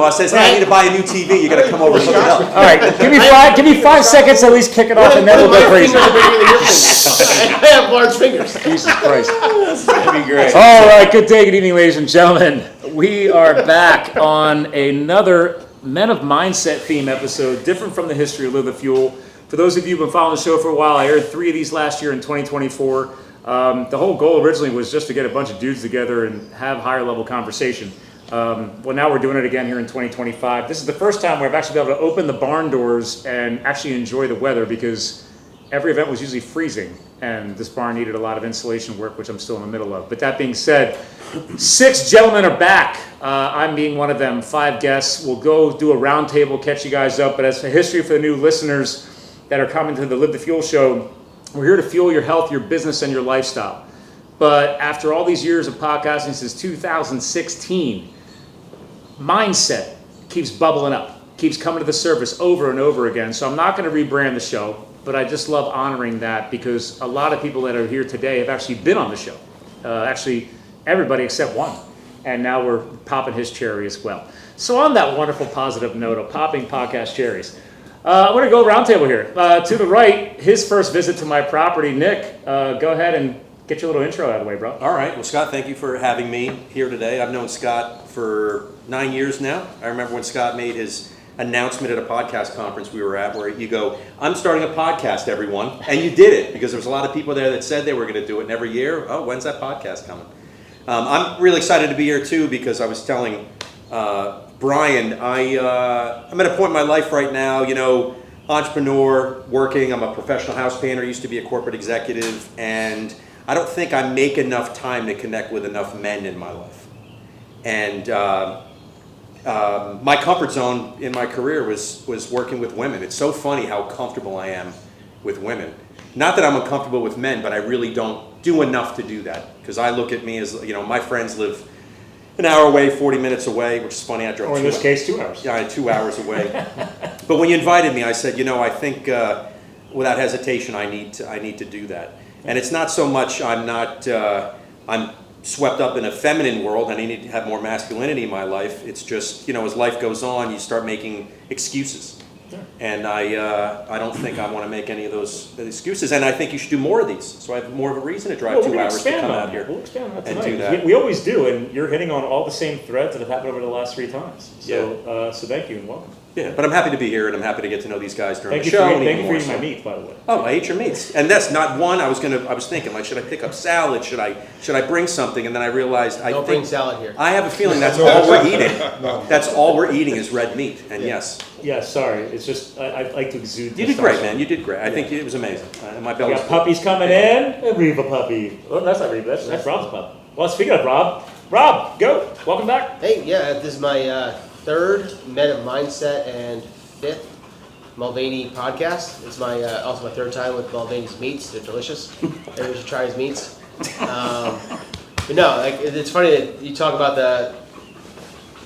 son-in-law says, "Hey, I need to buy a new TV. You got to come over and hook it up." All right, give me 5 seconds to at least kick it off, and then we'll go crazy. I have large fingers. Jesus Christ. That'd be great. All right, good day, good evening, ladies and gentlemen. We are back on another Men of Mindset theme episode, different from the history of Live the Fuel. For those of you who've been following the show for a while, I aired 3 of these last year in 2024. The whole goal originally was just to get a bunch of dudes together and have higher level conversation. Well, now we're doing it again here in 2025. This is the first time where I've actually been able to open the barn doors and actually enjoy the weather, because every event was usually freezing, and this barn needed a lot of insulation work, which I'm still in the middle of. But that being said, 6 gentlemen are back. I'm being one of them. 5 guests. We'll go do a round table, catch you guys up. But as a history for the new listeners that are coming to the Live the Fuel show, we're here to fuel your health, your business, and your lifestyle. But after all these years of podcasting since 2016, mindset keeps bubbling up, keeps coming to the surface over and over again. So I'm not going to rebrand the show, but I just love honoring that, because a lot of people that are here today have actually been on the show. Actually, everybody except one. And now we're popping his cherry as well. So on that wonderful positive note of popping podcast cherries, I'm going to go roundtable here. To the right, his first visit to my property. Nick, go ahead and get your little intro out of the way, bro. All right. Well, Scott, thank you for having me here today. I've known Scott for 9 years now. I remember when Scott made his announcement at a podcast conference we were at, where you go, "I'm starting a podcast, everyone." And you did it, because there was a lot of people there that said they were going to do it. And every year, oh, when's that podcast coming? I'm really excited to be here too, because I was telling Brian, I'm at a point in my life right now, entrepreneur, working. I'm a professional house painter, used to be a corporate executive, and I don't think I make enough time to connect with enough men in my life. And my comfort zone in my career was working with women. It's so funny how comfortable I am with women. Not that I'm uncomfortable with men, but I really don't do enough to do that, because I look at me as, my friends live an hour away, 40 minutes away, which is funny. I drove. Or in this case, 2 hours. Yeah, 2 hours away. But when you invited me, I said, I think without hesitation, I need to do that. And it's not so much I'm swept up in a feminine world and I need to have more masculinity in my life. It's just, as life goes on, you start making excuses. Sure. And I don't think I want to make any of those excuses, and I think you should do more of these. So I have more of a reason to drive 2 hours to come out here. We'll expand on that and tonight. do that. We always do, and you're hitting on all the same threads that have happened over the last 3 times. So, Yeah. So thank you and welcome. Yeah, but I'm happy to be here, and I'm happy to get to know these guys during Thank the you show. Thank you for eating my meat, by the way. Oh, I ate your meats, and that's not one. I was thinking, like, should I pick up salad? Should I bring something? And then I realized Don't bring salad here. I have a feeling that's all we're eating. That's all we're eating is red meat. And yes. Yeah, sorry. It's just I like to exude. You did great, man. You did great. I think it was amazing. My We belly's got puppies coming in. A Reba puppy. Oh, that's not Reba. That's Rob's pup. Well, speaking of Rob, go. Welcome back. Hey, yeah, this is my 3rd Men of Mindset and 5th Mulvaney podcast. It's my also my 3rd time with Mulvaney's meats. They're delicious. Everyone should try his meats. But no, it's funny that you talk about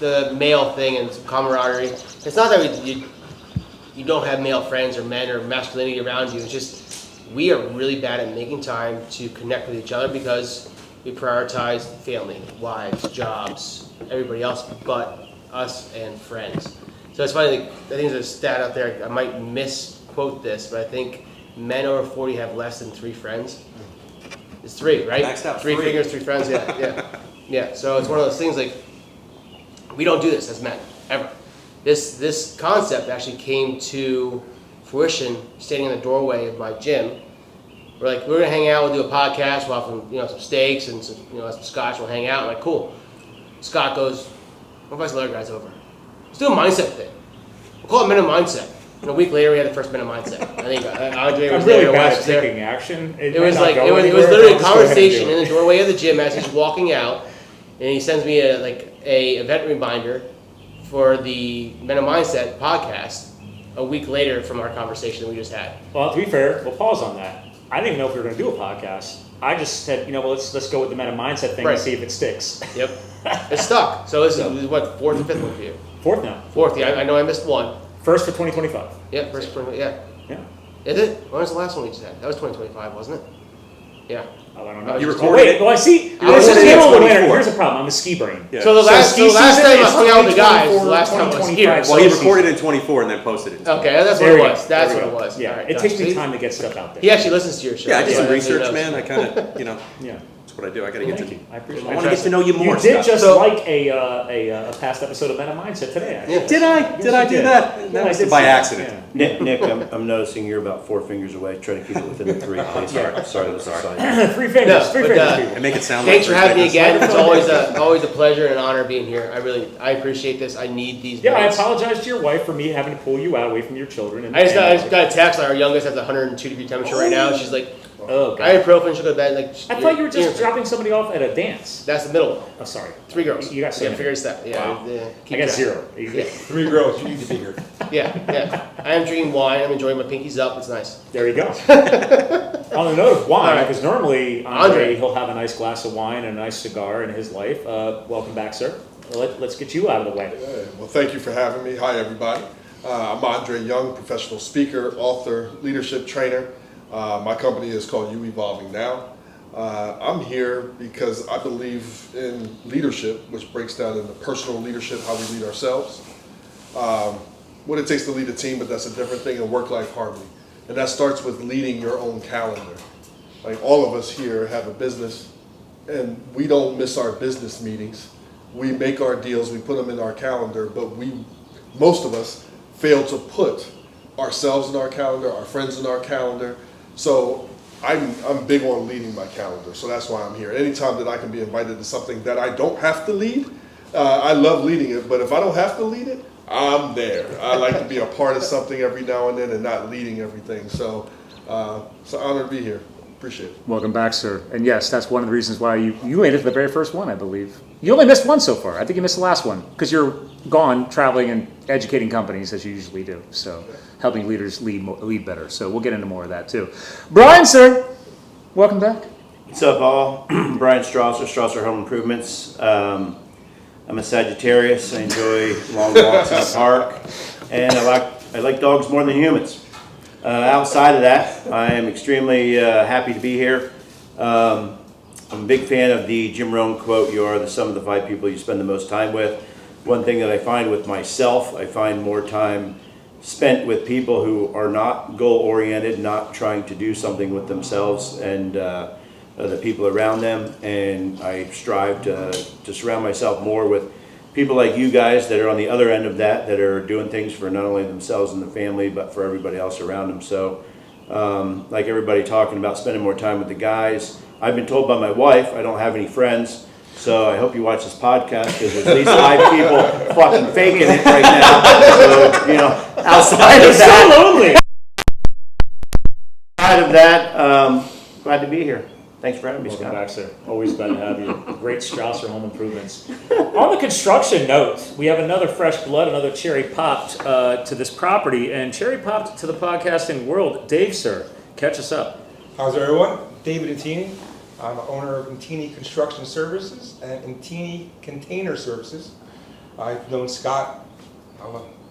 the male thing and camaraderie. It's not that you don't have male friends or men or masculinity around you. It's just we are really bad at making time to connect with each other, because we prioritize family, wives, jobs, everybody else but us and friends. So it's funny, I think there's a stat out there, I might misquote this, but I think men over 40 have less than 3 friends. It's 3, right? Maxed out 3 fingers, 3 friends, yeah. So it's one of those things, like, we don't do this as men, ever. This concept actually came to fruition standing in the doorway of my gym. We're like, we're gonna hang out, we'll do a podcast, we'll have some steaks and some scotch, we'll hang out. I'm like, cool. Scott goes, what if I some other guys over? Let's do a mindset thing. We'll call it Men of Mindset. And a week later, we had the first Men of Mindset. I think Andre was there. I'm really bad at taking action. It was literally a conversation in the doorway of the gym as he's walking out, and he sends me a event reminder for the Men of Mindset podcast a week later from our conversation that we just had. Well, to be fair, we'll pause on that. I didn't even know if we were going to do a podcast. I just said, let's go with the Men of Mindset thing and see if it sticks. Yep. It stuck. So this is what, 4th or 5th one for you? 4th now. 4th, yeah. I know I missed one. First for 2025. Yep, first for 2025, yeah. Yeah. Is it? When was the last one we just had? That was 2025, wasn't it? Yeah. Oh, I don't know. You Oh, recorded wait, it? well, I see. I This is recorded it middle at of the winter. 24. Here's the problem. I'm a ski brain. Yeah. So the last ski time season I is hung out with the guys, the 2024, last time I was 2025. here. Well, he So- recorded it in 24 and then posted it. Okay, that's what There it we go. was. That's There what we it go. was. Yeah, All right, it takes gotcha. me See? time to get stuff out there. He actually listens to your show. Yeah, I did so some that's what he research, knows. man. I kind of, Yeah. that's what I do. I got to get Thank to. you. I appreciate I it. want to get to know you more. You did Scott. just So- like a past episode of Men of Mindset today. Actually. Yeah. Did I? Yes, Did I you do did. that? Yeah, That I was did by see that. accident. Nick, I'm noticing you're about 4 fingers away. Try to keep it within the 3, please. Sorry, that's sorry. Yeah. Three fingers. No, three but, fingers. uh, people. And make it sound Thanks for like having me again. It's Microphone. always a pleasure and an honor being here. I appreciate this. I need these. Yeah, I minutes. apologize to your wife for me having to pull you out away from your children. And I just got a text. Like, our youngest has a 102-degree temperature right now. She's like, Oh, God. ibuprofen. She'll go to bed. Like, I thought you were just dropping somebody off at a dance. That's the middle one. Oh, sorry. 3 girls. You got so yeah, many. figure that. Yeah, Wow. yeah, I keep got track. 0. Yeah. 3 girls, you need to be here. Yeah. I am drinking wine. I'm enjoying my pinkies up. It's nice. There you go. On the note of wine, All right. because normally Andre. Andre, he'll have a nice glass of wine and a nice cigar in his life. Welcome back, sir. Let's get you out of the way. Well, thank you for having me. Hi, everybody. I'm Andre Young, professional speaker, author, leadership trainer. My company is called You Evolving Now. I'm here because I believe in leadership, which breaks down into personal leadership, how we lead ourselves, what it takes to lead a team, but that's a different thing, and work-life harmony. And that starts with leading your own calendar. Like, all of us here have a business, and we don't miss our business meetings. We make our deals, we put them in our calendar, but most of us fail to put ourselves in our calendar, our friends in our calendar. So I'm big on leading my calendar, so that's why I'm here. Anytime that I can be invited to something that I don't have to lead, I love leading it, but if I don't have to lead it, I'm there. I like to be a part of something every now and then and not leading everything. So it's an honor to be here. Appreciate it. Welcome back, sir. And yes, that's one of the reasons why you made it to the very first one, I believe. You only missed one so far. I think you missed the last one because you're gone traveling and educating companies as you usually do. So helping leaders lead better. So we'll get into more of that too. Brian, sir, welcome back. What's up, all? Brian Strasser Home Improvements. I'm a Sagittarius. I enjoy long walks in the park, and I like dogs more than humans. Outside of that, I am extremely happy to be here. I'm a big fan of the Jim Rohn quote, "You are the sum of the 5 people you spend the most time with." One thing that I find with myself, I find more time spent with people who are not goal-oriented, not trying to do something with themselves and the people around them, and I strive to surround myself more with people like you guys that are on the other end of that are doing things for not only themselves and the family, but for everybody else around them. So, like everybody talking about spending more time with the guys, I've been told by my wife I don't have any friends, so I hope you watch this podcast because there's at least 5 people fucking faking it right now. So, you know, outside of that, So lonely. glad to be here. Thanks for having me, Welcome Scott. back, sir. Always glad to have you. Great Strasser Home Improvements. On the construction note, we have another fresh blood, another cherry popped to this property, and cherry popped to the podcasting world. Dave, sir, catch us up. How's everyone? David Intini. I'm owner of Intini Construction Services and Intini Container Services. I've known Scott,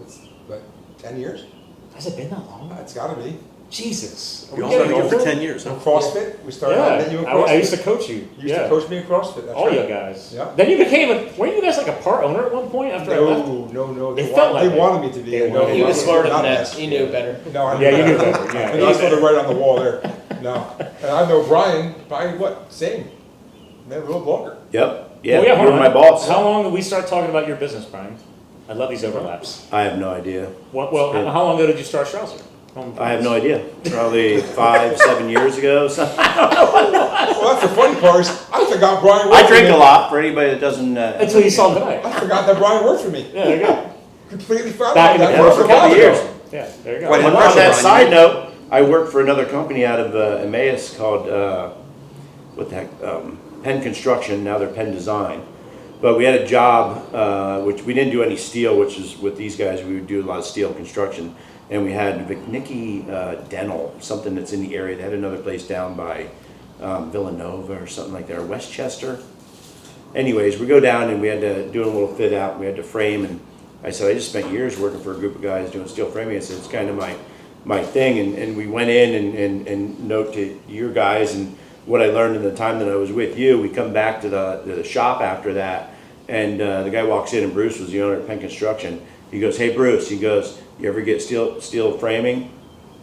it's like 10 years. Has it been that long? It's got to be. Jesus. Are We we all getting been going for older? 10 years, huh? CrossFit. We started out with you in Yeah, CrossFit. I used to coach you. You used to coach me in CrossFit. That's All right. you guys. Yeah. Then you became weren't you guys like a part owner at one point after I left? No. It felt like They it. wanted me to be. They No, wanted He was smarter than not that. me. He knew better. No, I knew Yeah, you knew better. better. Yeah. And I was put right on the wall there. No. And I know Brian, probably what? Same. Maybe a little longer. Yep. Yeah, Well, you're hold my on. boss. How long did we start talking about your business, Brian? I love these overlaps. I have no idea. Well, how long ago did you start Strasser? I have no idea. Probably 5, 7 years ago. So Well, that's the funny part is I forgot Brian worked I for drink me. a lot. For anybody that doesn't, Until you saw him tonight. I forgot that Brian worked for me. Yeah, there you go. Completely forgot Back in about the that. yeah, first for a couple of years. Yeah, there you go. Wait, And Marshall, on that Brian, side you- note, I worked for another company out of Emmaus called what the heck, Penn Construction. Now they're Penn Design. But we had a job which we didn't do any steel, which is with these guys we would do a lot of steel construction. And we had Vicnicki Dental, something that's in the area. They had another place down by Villanova or something like that, or Westchester. Anyways, we go down and we had to do a little fit out. We had to frame, and I said I just spent years working for a group of guys doing steel framing. I said it's kind of my thing, and we went in and note to your guys, and what I learned in the time that I was with you, we come back to the shop after that, and the guy walks in, and Bruce was the owner at Penn Construction. He goes, "Hey Bruce," he goes, "You ever get steel framing?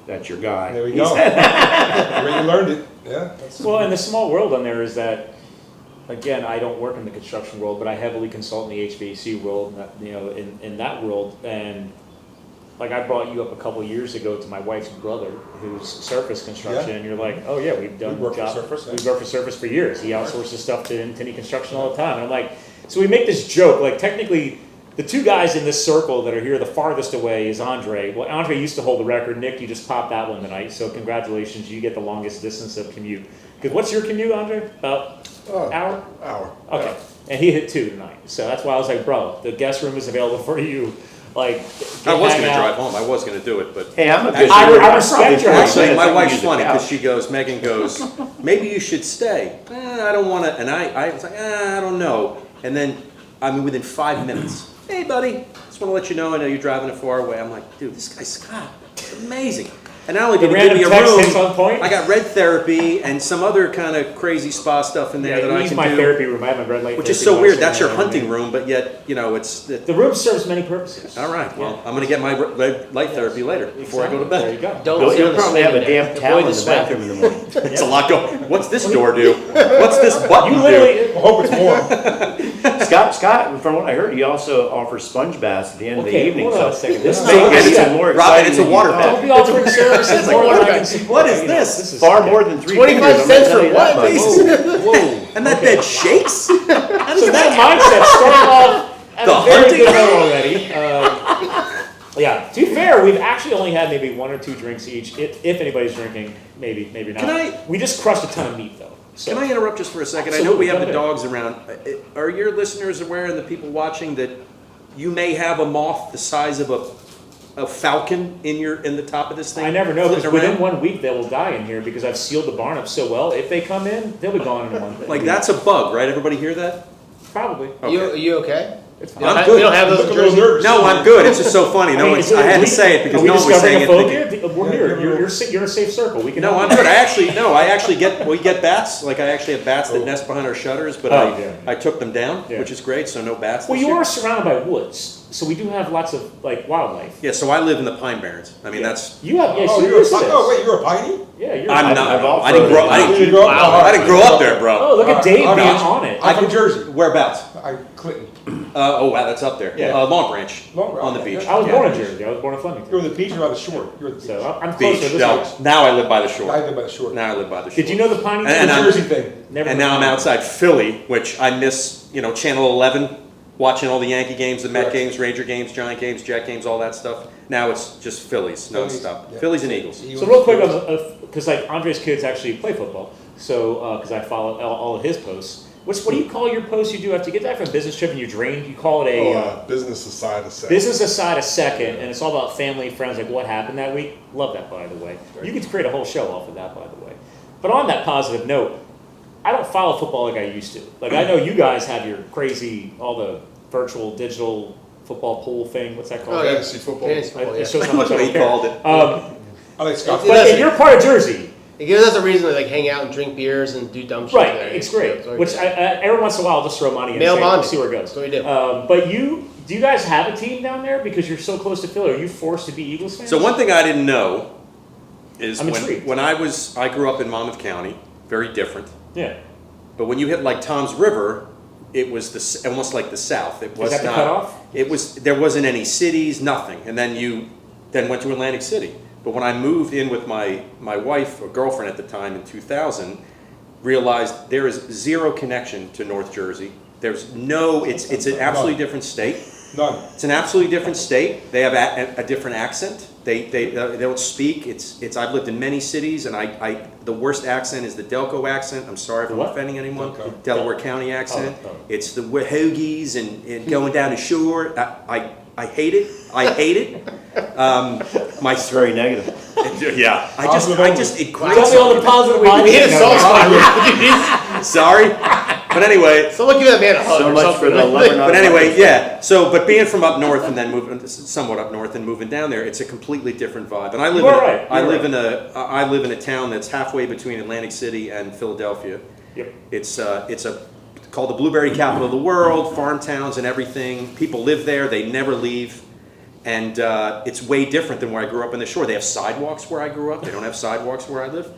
That's your guy." There we He go. said- Where you learned it. Yeah. Well, and the small world on there is that, again, I don't work in the construction world, but I heavily consult in the HVAC world, in that world. And like I brought you up a couple years ago to my wife's brother, who's surface construction, Yeah. and you're like, oh yeah, we've done We work for job- Surface, yeah. We've worked for Surface for years. He outsources stuff to Tenney Construction all the time. And I'm like, so we make this joke, like technically the two guys in this circle that are here the farthest away is Andre. Well, Andre used to hold the record. Nick, you just popped that one tonight, so congratulations, you get the longest distance of commute. Because what's your commute, Andre? About hour? Hour. Okay, and he hit 2 tonight, so that's why I was like, bro, the guest room is available for you. Like, I was hang gonna out. drive home. I was gonna do it, but Hey, I'm a good I shooter. respect Probably your- actually, I my think wife's use the funny because couch. Megan goes, maybe you should stay. I don't want to, and I was like, I don't know. And then, within 5 minutes, hey buddy, just want to let you know, I know you're driving it far away. I'm like, dude, this guy Scott, amazing. And not only The did he give me a random text hits on room, point? I got red therapy and some other kind of crazy spa stuff in there Yeah, that I use can my do. therapy room. I have a red light Which is therapy so device weird. in That's your there. hunting room, but yet, it's. The room serves many purposes. All right. Well, Yeah. I'm going to get my red light therapy later before I go to There bed. you go. Don't You'll, sit you'll on the probably have swing a there. damn Avoid towel in the the sweat. bathroom in the morning. It's a lot going. What's this door do? What's this button You do? literally. I hope it's warm. Scott, from what I heard, he also offers sponge baths at the end of the Okay, evening. hold on So a second. this This may is get not- some more Robin, exciting it's a than you water thought. fountain. Don't be offering services more than I can see. What is You know, this? is Far more than 3 25 fingers, I'm cents gonna tell for you that what? much. Whoa. And that bed shakes? How does So that that mindset started off at The a very hunting- good note already. Yeah, to be fair, we've actually only had maybe 1 or 2 drinks each. If anybody's drinking, maybe not. Can I- We just crushed a ton of meat though. So. Can I interrupt just for a second? I know we Absolutely, have go the ahead. dogs around. Are your listeners aware and the people watching that you may have a moth the size of a falcon in the top of this thing? I never know because flitting within around? 1 week they will die in here because I've sealed the barn up so well. If they come in, they'll be gone in 1 week. Like that's a bug, right? Everybody hear that? Probably. You okay? It's You fine. don't, good. you don't have those Look in a little Jersey? nervous. No, I'm good. It's just so funny. No, is I it- had we- to say it because are we no one was discovering saying a it. phobia? We're Yeah, here. give it a You're in a safe circle. We can. No, help I'm you. good. I actually we get bats. Like I actually have bats that nest behind our shutters, but Oh, yeah. I took them down, Yeah. which is great. So no bats. Well, this you year. are surrounded by woods, so we do have lots of like wildlife. Yeah, so I live in the Pine Barrens. I mean, Yeah. that's. You have. Yeah, Oh, so you're used to this. wait, you're a piney? Yeah, you're. I'm not. I've I didn't grow. You didn't grow up- I didn't grow up there, bro. Oh, look at Dave I'm being not. on it. I'm from Jersey. Whereabouts? Clinton. Oh wow, that's up there. Yeah. Long Branch. Long Branch, on the yeah. beach. I was Yeah. born in Jersey. I was born in You're Flemington. on the beach or by the shore? You're at the beach. So I'm Beach. closer. This No, way. now I live by the I shore. live by the shore. Now I live by the shore. Did you know the Piney? And the I'm- Jersey thing. Never And now I'm mind. outside Philly, which I miss. Channel 11, watching all the Yankee games, the Met Correct. games, Ranger games, Giant games, Jet games, all that stuff. Now it's just Phillies Phillies, nonstop. yeah. Phillies and Eagles. So real quick, because like Andre's kids actually play football, so because I follow all of his posts. What do you call your posts you do after you get back from a business trip and you drain? You call it a Business aside of sex. business aside a second, and it's all about family, friends, like what happened that week. Love that, by the way. You could create a whole show off of that, by the way. But on that positive note, I don't follow football like I used to. Like I know you guys have your crazy, all the virtual, digital football pool thing. What's that called? Oh, yeah. Fantasy football. Fantasy football, It yeah. shows how much I That's what don't he care. called it. I like Scott. It's- But you're part of Jersey. It gives us a reason to like hang out and drink beers and do dumb shit. Right, there. it's great. So, Which every once in a while I'll just throw money in Male and bonding. see where it goes. That's what we do. But do you guys have a team down there because you're so close to Philly? Are you forced to be Eagles fans? So one thing I didn't know is I'm intrigued. when I grew up in Monmouth County, very different. Yeah. But when you hit like Tom's River, it was almost like the South. It was that the not. cutoff? There wasn't any cities, nothing. And then you went to Atlantic City. But when I moved in with my wife or girlfriend at the time in 2000, realized there is zero connection to North Jersey. It's an absolutely different state. None. It's an absolutely different state. They have a different accent. They don't speak. I've lived in many cities, and the worst accent is the Delco accent. I'm sorry if I'm What? offending anyone. Delco. Delaware County accent. Oh. It's the hoagies and going down the shore. I hate it. I hate it. It's very negative. Yeah. It Tell grates me all the on me. positive we hit a soft spot. Sorry. But anyway, Someone give that man a hug. So or much something. for the 11 but anyway, yeah. So, but being from up north and then moving somewhat up north and moving down there, it's a completely different vibe. And I live I live in a town that's halfway between Atlantic City and Philadelphia. Yep. It's called the blueberry capital of the world, farm towns and everything. People live there, they never leave. And it's way different than where I grew up in the shore. They have sidewalks where I grew up. They don't have sidewalks where I live.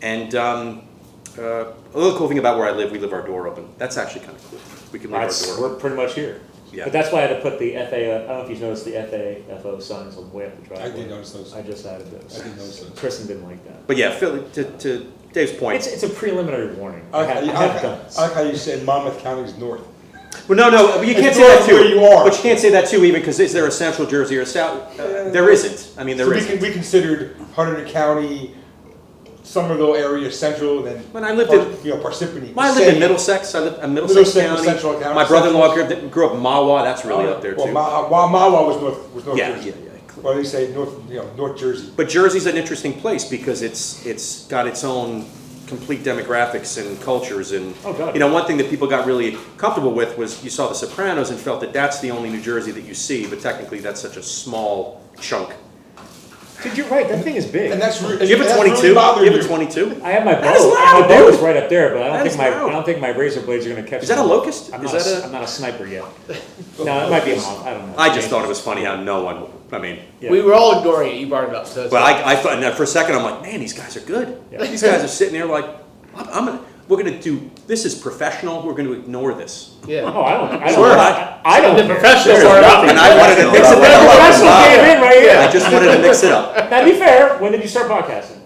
And a little cool thing about where I live, we leave our door open. That's actually kind of cool. We can leave our door open. We're pretty much here. Yeah. But that's why I had to put the FA, I don't know if you've noticed the FAFO signs on the way up the driveway. I did notice those. I just added those. I did notice those. Kristen didn't like that. But yeah, Philly, to Dave's point. It's a preliminary warning. I I have guns. like how you said Monmouth County's north. Well, no, you can't It's say that north too. where you are. But you can't say that too, even because is there a Central Jersey or a South? There isn't. I mean, there So isn't. we considered Hunter County, Somerville area central, and then When I lived in, Parsippany. when I lived in Middlesex, I lived in Middlesex Middlesex was County. Central County. My brother-in-law grew up in Mawa. That's really up there too. Well, Mawa was North Yeah, Jersey. yeah. Well, they say North Jersey. But Jersey's an interesting place because it's got its own complete demographics and cultures. And Oh, God. one thing that people got really comfortable with was you saw The Sopranos and felt that that's the only New Jersey that you see. But technically, that's such a small chunk. Dude, you're right. That thing is big. And that's Do you have a 22? Really you have a 22? I have my bow. That is loud, My bow dude. is right up there, but I That don't is think my loud. I don't think my razor blades are going to catch. Is that a them. locust? I'm Is not. that a- I'm not a sniper yet. No, it might be a moth. I don't know. I just thought it was funny how no one. I mean, Yeah. We were all ignoring it. You brought it up. So it's but I thought and for a second I'm like, man, these guys are good. Yeah. These guys are sitting there like, we're gonna do. This is professional. We're gonna ignore this. yeah. Oh, I don't. Sure. I don't. The professional There's part. nothing. And I wanted to mix it The up. professional came in right here. I just wanted to mix it up. Now, to be fair, when did you start podcasting?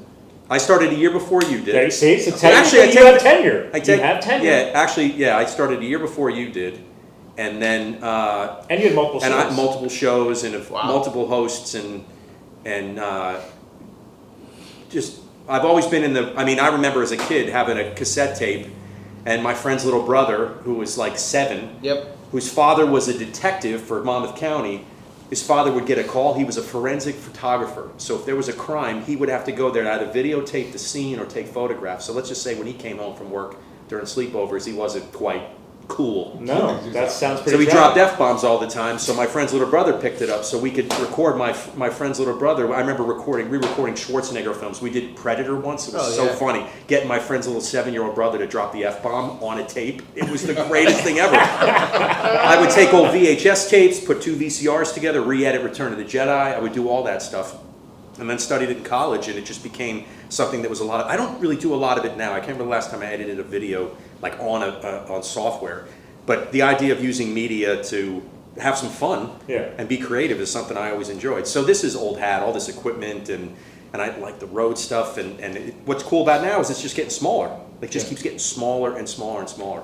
I started a year before you There you did. see, so Actually, I technically you take- have tenure. I take, You have tenure. Yeah, actually, yeah. I started a year before you did, and then And you had multiple shows. and I, multiple shows and Wow. multiple hosts and just I've always been in the. I mean, I remember as a kid having a cassette tape, and my friend's little brother, who was like 7, Yep. whose father was a detective for Monmouth County. His father would get a call. He was a forensic photographer. So if there was a crime, he would have to go there and either videotape the scene or take photographs. So let's just say when he came home from work during sleepovers, he wasn't quite cool. No, that sounds pretty. So he tragic. dropped F-bombs all the time, so my friend's little brother picked it up so we could record my friend's little brother. I remember re-recording Schwarzenegger films. We did Predator once. It was Oh, so yeah. funny. Getting my friend's little 7-year-old brother to drop the F-bomb on a tape. It was the greatest thing ever. I would take old VHS tapes, put 2 VCRs together, re-edit Return of the Jedi. I would do all that stuff. And then studied it in college, and it just became something that was a lot of. I don't really do a lot of it now. I can't remember the last time I edited a video like on software. But the idea of using media to have some fun Yeah. and be creative is something I always enjoyed. So this is old hat, all this equipment, and I like the road stuff. And what's cool about now is it's just getting smaller. It just keeps getting smaller and smaller and smaller.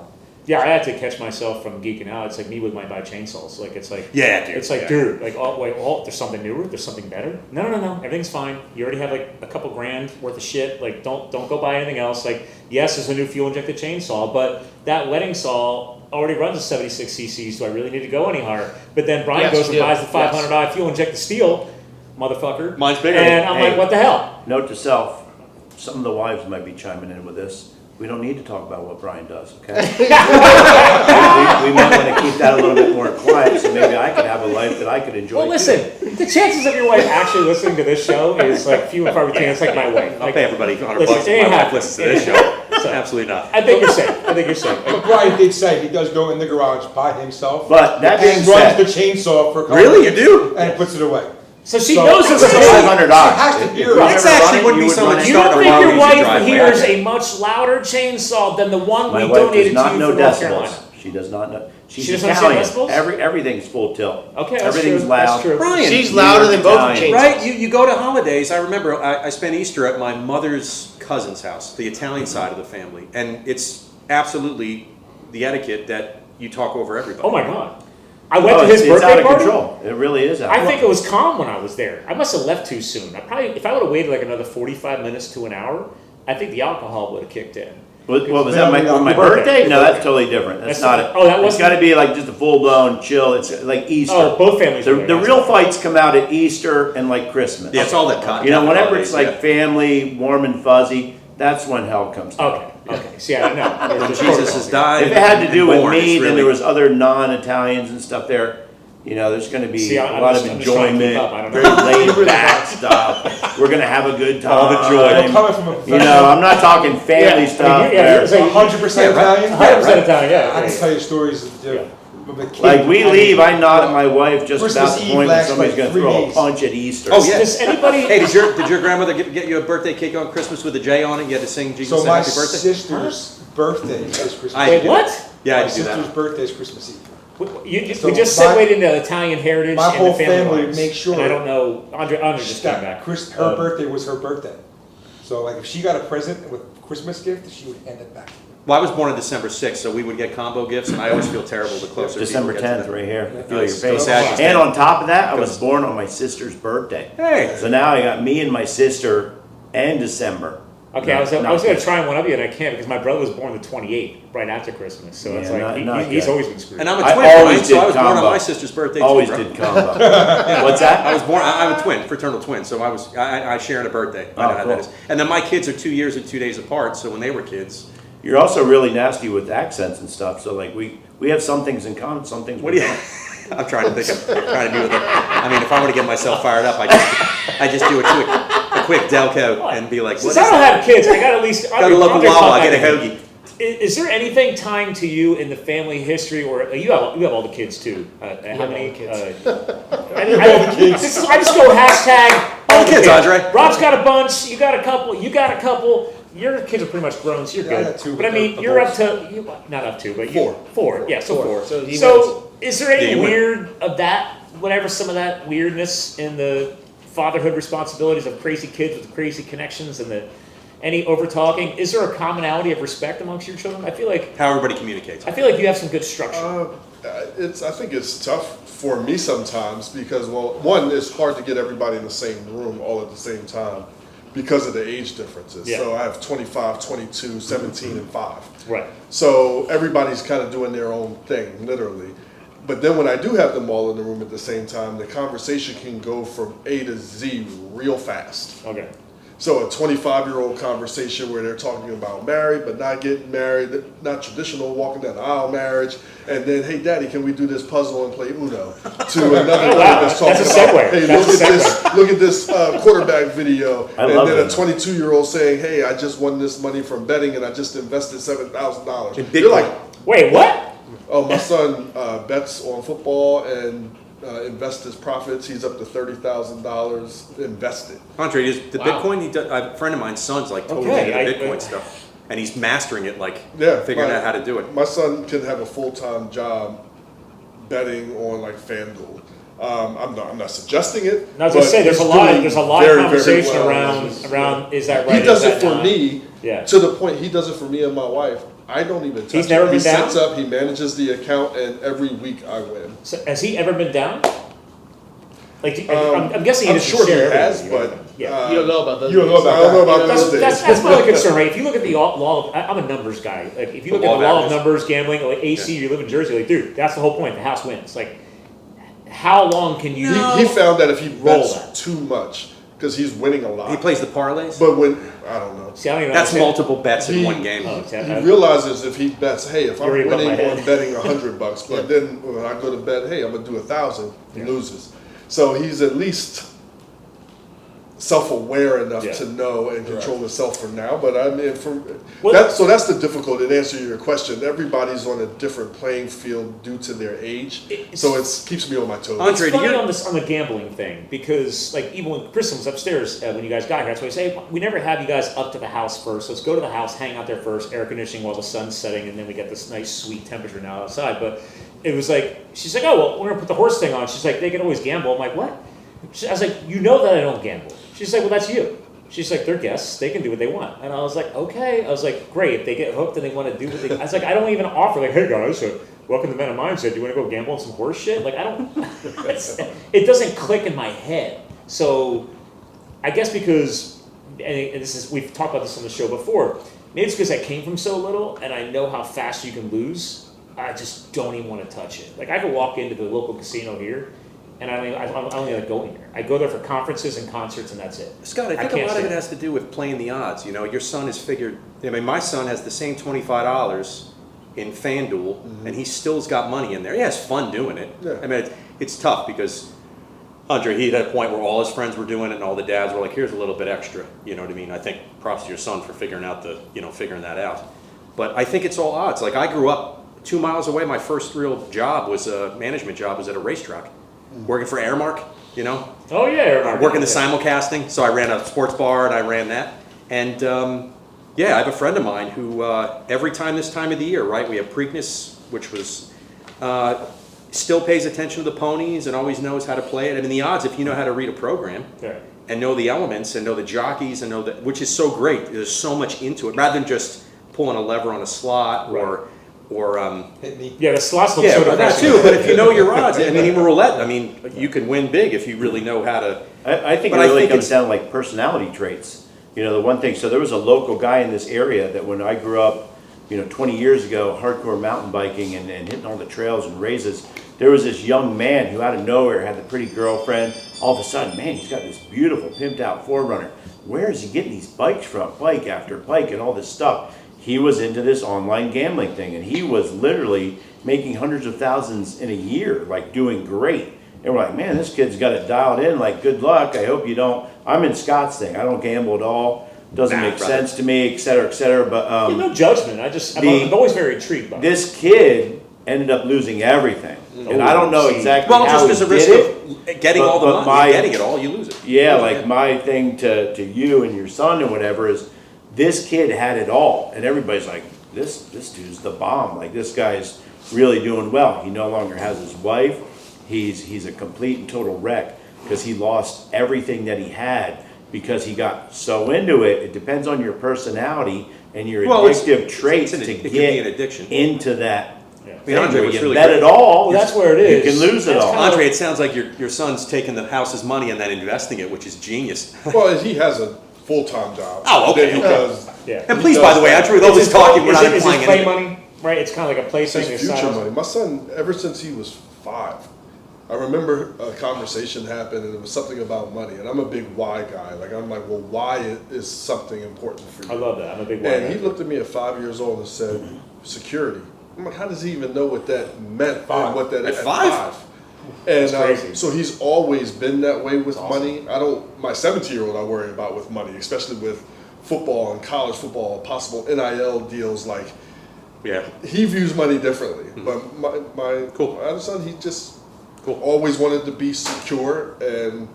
Yeah, I had to catch myself from geeking out. It's like me with my buy chainsaws. Like it's like Yeah, dude. It's like, Yeah. dude, like there's something newer, there's something better. No, everything's fine. You already have like a couple grand worth of shit. Like don't go buy anything else. Like yes, there's a new fuel injected chainsaw, but that wedding saw already runs a 76 cc's. Do I really need to go any higher? But then Brian Yes, goes and you do. buys the $500 fuel injected steel, motherfucker. Mine's bigger. And I'm Hey. like, what the hell? Note to self, some of the wives might be chiming in with this. We don't need to talk about what Brian does, okay? we might want to keep that a little bit more quiet, so maybe I could have a life that I could enjoy. Well, listen, the chances of your wife actually listening to this show is like few and far between. It's like my wife. I'll Like, pay everybody $100 listen, if it my wife happens. listens to this show. Absolutely not. I think you're safe. But Brian did say he does go in the garage by himself. But that being and runs the said, chainsaw for a couple Really? You minutes do? and puts it away. So she So- knows it's So a she- $500. She has to If hear you it. ever That's run actually it, wouldn't you be would so run much it. You don't Start think a your long wife driveway. hears a much louder chainsaw than the one My we wife donated does not to you know from North decibels. Carolina? She does not know. She's She doesn't understand Italian. decibels? Everything's full tilt. Okay, that's Everything's true. loud. That's true. Brian, She's louder than both Italian. chainsaws. right? You go to holidays. I remember I spent Easter at my mother's cousin's house, the Italian side of the family, and it's absolutely the etiquette that you talk over everybody. Oh my god! I went Oh, to his it's birthday out of party. control. It really is out. I think it was calm when I was there. I must have left too soon. I probably, if I would have waited like another 45 minutes to an hour, I think the alcohol would have kicked in. What was that? My Your birthday? birthday. No, that's totally different. That's not it. Oh, that It's wasn't- got to be like just a full blown chill. It's like Easter. Oh, both families. were there, The that's real why. fights come out at Easter and like Christmas. Yeah, it's all that cotton. You know, whenever it's like family, warm and fuzzy, that's when hell comes down. Okay. See, I know. When Jesus has died. If it had to do with born, me, it's then really- there was other non-Italians and stuff there. You know, there's going to be See, a I'm lot just- of I'm just trying to keep enjoyment, up. I don't very know. laid back stuff. We're going to have a good time. All the joy. Well, coming from a You know, I'm not talking family Yeah, stuff. I mean, yeah, where- so- 100% Italian. 100% Italian, yeah. I can tell you stories of the kid. like we leave, I nod at my wife just Christmas about the Eve point when lasts somebody's like going to 3 throw a days. punch at Easter. Oh, yeah. Does anybody? Hey, did your grandmother get you a birthday cake on Christmas with a J on it? You had to sing Jesus So said my happy birthday? sister's birthday is Christmas. Wait, what? Yeah, I My do that. sister's birthday is Christmas Eve. We So just my- segued into Italian heritage my and whole the family family lines. makes sure And I don't know. Andre just came That back. her birthday was her birthday. So like if she got a present with Christmas gift, she would hand it back. Well, I was born on December 6th, so we would get combo gifts, and I always feel terrible the closer December people get to 10th, that. right here. I feel Nice. your face. So sad. And on top of that, I was born on my sister's birthday. Hey. So now I got me and my sister and December. Okay, I was going to good. try one of you, and I can't because my brother was born the 28th, right after Christmas. So it's Yeah, like not he's good. always been screwed. And I'm a I twin, always right? So did I was born on combo. my sister's birthday Always too, bro. did combo. What's that? I was born. I'm a twin, fraternal twin. So I share in a birthday. I know how cool. that is. And then my kids are 2 years and 2 days apart. So when they were kids, You're also really nasty with accents and stuff. So like we have some things in common, some things. what do you? I'm trying to think. I'm trying to do with it. I mean, if I want to get myself fired up, I just do a quick Delco and be like, what is Since I don't that? have kids, I got at least Got a local Wawa, get a hoagie. Is there anything tying to you in the family history, or you have all the kids too? How many kids. I just go hashtag All the kids, Andre. Rob's got a bunch. You got a couple. You got a couple. Your kids are pretty much grown, so you're Yeah, I good. got two, but I but mean, they're you're up adults. to not up to, but Four. Four. Yeah, so four. So he So is there Yeah, any you win. weird of that? Whatever, some of that weirdness in the fatherhood responsibilities of crazy kids with crazy connections and any over talking. Is there a commonality of respect amongst your children? I feel like How everybody communicates. you have some good structure. I think it's tough for me sometimes because, well, one, it's hard to get everybody in the same room all at the same time because of the age differences. Yeah. So I have 25, 22, 17, and 5. Right. So everybody's kind of doing their own thing, literally. But then when I do have them all in the room at the same time, the conversation can go from A to Z real fast. Okay. So a 25-year-old conversation where they're talking about married but not getting married, not traditional walking down the aisle marriage, and then, hey, Daddy, can we do this puzzle and play Uno? To another kid wow. that's talking That's a about, segue. hey, That's look at this quarterback video, I and love then a it. 22-year-old saying, hey, I just won this money from betting and I just invested $7,000. In You're Bitcoin. like, Wait, what? oh, my son bets on football and invests his profits. He's up to $30,000 invested. Andre, the Wow. Bitcoin. A friend of mine's son's like totally Okay, into Bitcoin stuff, and he's mastering it. Like Yeah, figuring out how to do it. My son can have a full-time job betting on like FanDuel. I'm not suggesting it. I was gonna but say there's a he's lot doing of very, very conversation well. around is that right? He does Is it that for not? me. Yeah. To the point he does it for me and my wife. I don't even touch He's it. never He been down? sets up. He manages the account, and every week I win. So has he ever been down? Like, I'm guessing he I'm doesn't sure he share has, everything, but yeah. You don't know about those. You don't know about I don't know that. about You those days. That's my only concern, right? If you look at the law of, I'm a numbers guy. Like, if you look The at law the of law of averages. numbers, gambling, like AC, you live in Jersey, like, dude, that's the whole point. The house wins. Like, how long can you He found that if he Roll bets that. too much, because he's winning a lot. He plays the parlays. But when I don't know. See, I don't even That's understand. multiple bets in He- one game. Oh, see, He I- realizes if he bets, hey, if I'm You're above winning my head. on betting $100, but then when I go to bet, hey, I'm gonna do 1,000, he loses. So he's at least self-aware enough Yeah. to know and control himself for now. But I mean, Well- that's the difficulty. To answer your question, everybody's on a different playing field due to their age, so it keeps me on my toes. Andre, It's do funny you- on the gambling thing because like even when Kristen was upstairs when you guys got here, that's why I say we never have you guys up to the house first. Let's go to the house, hang out there first, air conditioning while the sun's setting, and then we get this nice sweet temperature now outside. But it was like she's like, oh well, we're gonna put the horse thing on. She's like, they can always gamble. I'm like, what? I was like, you know that I don't gamble. She's like, well, that's you. She's like, they're guests. They can do what they want. And I was like, okay. I was like, great. If they get hooked and they want to do what they... I was like, I don't even offer, like, hey, guys, welcome to Men of Mindset. Do you want to go gamble on some horse shit? Like, I don't... it doesn't click in my head. So I guess because... And this is we've talked about this on the show before. Maybe it's because I came from so little and I know how fast you can lose. I just don't even want to touch it. Like, I could walk into the local casino here and I don't even like going there. I go there for conferences and concerts, and that's it. Scott, I think a lot of it has to do with playing the odds. You know, your son has figured. I mean, my son has the same $25 in FanDuel, and he still's got money in there. He has fun doing it. Yeah. I mean, it's tough because Andre, he had a point where all his friends were doing it, and all the dads were like, "Here's a little bit extra." You know what I mean? I think props to your son for figuring that out. But I think it's all odds. Like I grew up 2 miles away. My first real job was a management job. Was at a racetrack, working for Airmark. You know. Oh yeah, Working the simulcasting. So I ran a sports bar and I ran that. And yeah, I have a friend of mine who every time this time of the year, right? We have Preakness, which was. Still pays attention to the ponies and always knows how to play it. I mean, the odds, if you know how to read a program and know the elements and know the jockeys and know that, which is so great. There's so much into it, rather than just pulling a lever on a slot or Hit me. Yeah, the slots look yeah, so that depressing. too. But if you know your odds, I mean, even roulette, I mean, you can win big if you really know how to. I think it But I really think comes it's- down to like personality traits. You know, the one thing, so there was a local guy in this area that when I grew up, 20 years ago, hardcore mountain biking and hitting all the trails and races, there was this young man who out of nowhere had the pretty girlfriend. All of a sudden, man, he's got this beautiful pimped out 4Runner. Where is he getting these bikes from? Bike after bike and all this stuff. He was into this online gambling thing, and he was literally making hundreds of thousands in a year, like doing great. And we're like, man, this kid's got it dialed in. Like, good luck. I hope you don't. I'm in Scott's thing. I don't gamble at all. Doesn't make sense to me, et cetera, et cetera. But no judgment. I'm always very intrigued by it. this kid ended up losing everything, and I don't know exactly Well, how just as a he risk did it. of getting all the but money, getting it all, you lose it. Yeah, like my thing to you and your son and whatever is, this kid had it all, and everybody's like, this dude's the bomb. Like, this guy's really doing well. He no longer has his wife. He's a complete and total wreck because he lost everything that he had because he got so into it. It depends on your personality and your addictive traits it to could be get an addiction. into that. I mean, Andre, Where what's you really bet great- it all. Well, that's where it is. You can lose it That's all. kind of- Andre, it sounds like your son's taking the house's money and then investing it, which is genius. Well, he has a full-time job. Oh, okay, That he okay. does. Yeah. And please, by the way, Andre, with all this talking, we're not Is it implying play anything. money? Right, it's kind of like a play It's thing. his it's future not- money. My son, ever since he was 5, I remember a conversation happened and it was something about money. And I'm a big why guy. Like, I'm like, well, why is something important for you? I love that. I'm a big one. And he looked at me at 5 years old and said, security. I'm like, how does he even know what that meant? And what that At is 5? And crazy. so he's always been that way with money. My 17-year-old I worry about with money, especially with football and college football, possible NIL deals. Like, Yeah. he views money differently. But my Cool. other son, he just always wanted to be secure. And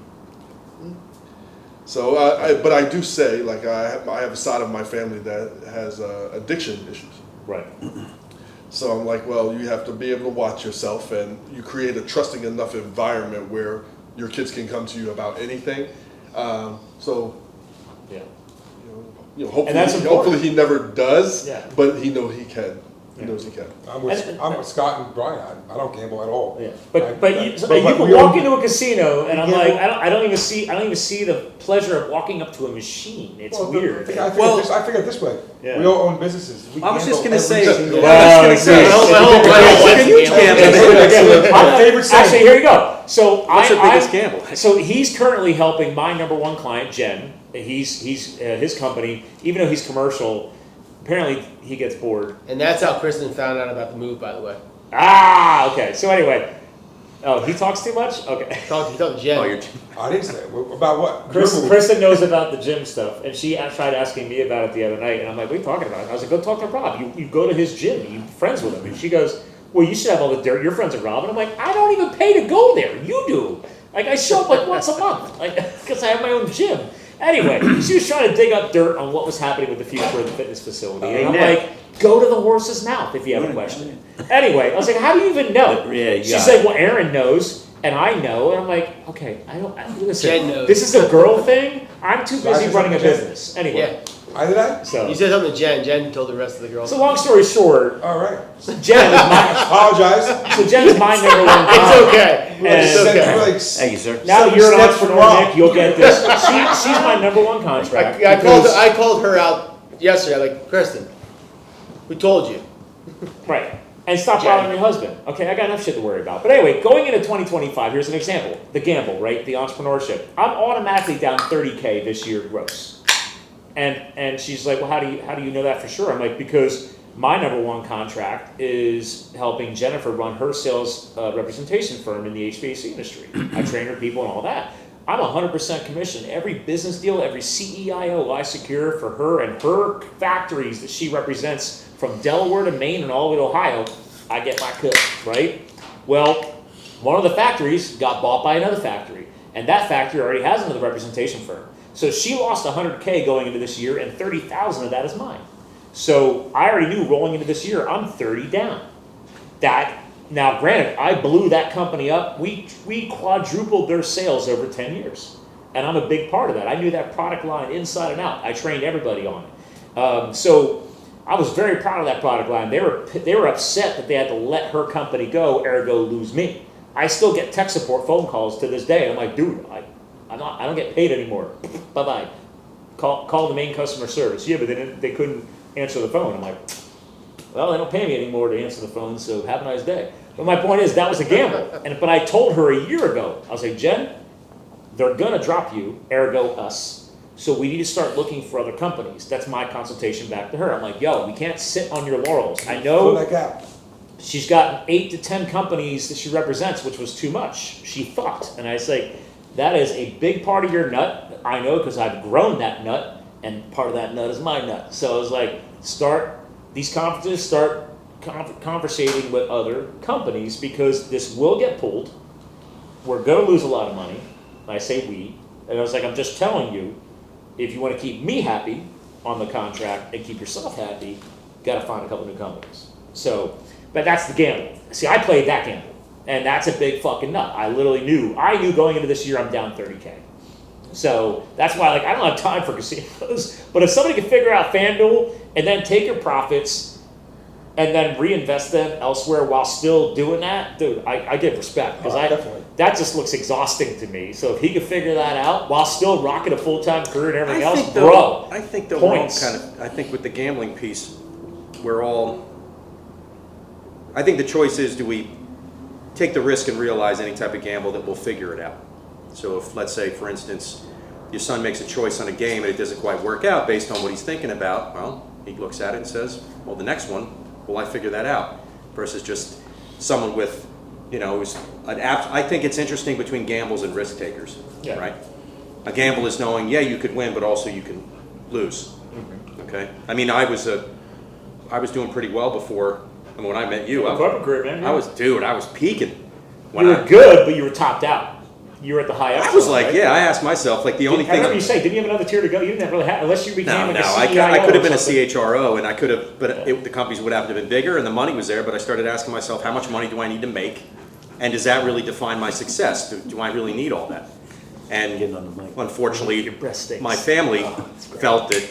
so, but I do say, like, I have a side of my family that has addiction issues. Right. So I'm like, well, you have to be able to watch yourself, and you create a trusting enough environment where your kids can come to you about anything. So, Yeah. hopefully, that's important. hopefully he never does, Yeah. but he knows he can. He knows he can. I'm with Scott and Brian. I don't gamble at all. Yeah. But you but can we walk all- into a casino and I'm gamble. like, I don't even see the pleasure of walking up to a machine. It's Well, weird. I figure it this way. Yeah. We all own businesses. We I was just gamble gonna say. every single I day. was gonna say. Can you gamble? My favorite saying. Actually, here you go. So What's your biggest gamble? So he's currently helping my number one client, Jen. He's his company, even though he's commercial. Apparently, he gets bored. And that's how Kristen found out about the move, by the way. Okay. So anyway, he talks too much. Okay. He talked to Jen. Oh, you're. I didn't say about what. Kristen knows about the gym stuff, and she tried asking me about it the other night, and I'm like, what are you talking about? I was like, go talk to Rob. You go to his gym. You're friends with him. And she goes, well, you should have all the dirt. You're friends with Rob. And I'm like, I don't even pay to go there. You do. Like, I show up like once a month, like, because I have my own gym. Anyway, she was trying to dig up dirt on what was happening with the future of the fitness facility. And I'm like, go to the horse's mouth if you have a question. Anyway, I was like, how do you even know? Yeah, you She's got like, it. well, Aaron knows, and I know. And I'm like, okay, listen, Jen knows. this is a girl thing. I'm too So I busy said running a something to business. Anyway, Yeah. Did I? so, You said something to Jen. Jen told the rest of the girls. so long story short, All right. Jen is my, Apologize. so Jen is my number one It's client. okay. And- It's okay. Thank you, sir. Now that you're an Steps from entrepreneur, Rob. Nick, you'll get this. She's my number one contract. because- I called her out yesterday. I'm like, Kristen, we told you. Right. And stop bothering your husband. Okay, I got enough shit to worry about. But anyway, going into 2025, here's an example. The gamble, right? The entrepreneurship. I'm automatically down 30K this year gross. And she's like, well, how do you know that for sure? I'm like, because my number one contract is helping Jennifer run her sales representation firm in the HVAC industry. I train her people and all that. I'm 100% commission. Every business deal, every CEIO I secure for her and her factories that she represents from Delaware to Maine and all the way to Ohio, I get my cut, right? Well, one of the factories got bought by another factory, and that factory already has another representation firm. So she lost 100K going into this year, and 30,000 of that is mine. So I already knew rolling into this year, I'm 30 down. Now, granted, I blew that company up. We quadrupled their sales over 10 years, and I'm a big part of that. I knew that product line inside and out. I trained everybody on it. So I was very proud of that product line. They were upset that they had to let her company go, ergo lose me. I still get tech support phone calls to this day. I'm like, dude, I don't get paid anymore. Bye bye. Call the main customer service. Yeah, but they couldn't answer the phone. I'm like, well, they don't pay me anymore to answer the phone, so have a nice day. But my point is, that was a gamble. But I told her a year ago, I was like, Jen, they're gonna drop you, ergo us. So we need to start looking for other companies. That's my consultation back to her. I'm like, yo, we can't sit on your laurels. I know she's got 8 to 10 companies that she represents, which was too much, she thought. And I say, that is a big part of your nut. I know because I've grown that nut, and part of that nut is my nut. So I was like, start these conferences, start conversating with other companies, because this will get pulled. We're going to lose a lot of money. I say we. And I was like, I'm just telling you, if you want to keep me happy on the contract and keep yourself happy, you got to find a couple new companies. So, but that's the gamble. See, I played that gamble, and that's a big fucking nut. I knew going into this year I'm down 30K. So that's why, like, I don't have time for casinos. But if somebody can figure out FanDuel and then take your profits and then reinvest them elsewhere while still doing that, dude, I give respect, because that just looks exhausting to me. So if he could figure that out while still rocking a full-time career and everything else, bro. I think we're all I think with the gambling piece, I think the choice is, do we take the risk and realize any type of gamble that we'll figure it out? So if, let's say, for instance, your son makes a choice on a game and it doesn't quite work out based on what he's thinking about, well, he looks at it and says, well, the next one, will I figure that out? Versus just someone with, who's I think it's interesting between gambles and risk takers, right? A gamble is knowing, you could win, but also you can lose. Mm-hmm. Okay? I mean, I was doing pretty well before. I mean, when I met you, I was peaking. You were good, but you were topped out. You were at the high echelon. I was like, right? I asked myself, like, the only thing. I remember you say, didn't you have another tier to go? You didn't really have, unless you became a CEIO. I could have been a CHRO, and I could have, but the companies would have to have been bigger, and the money was there. But I started asking myself, how much money do I need to make, and does that really define my success? Do I really need all that? And unfortunately, my family felt that,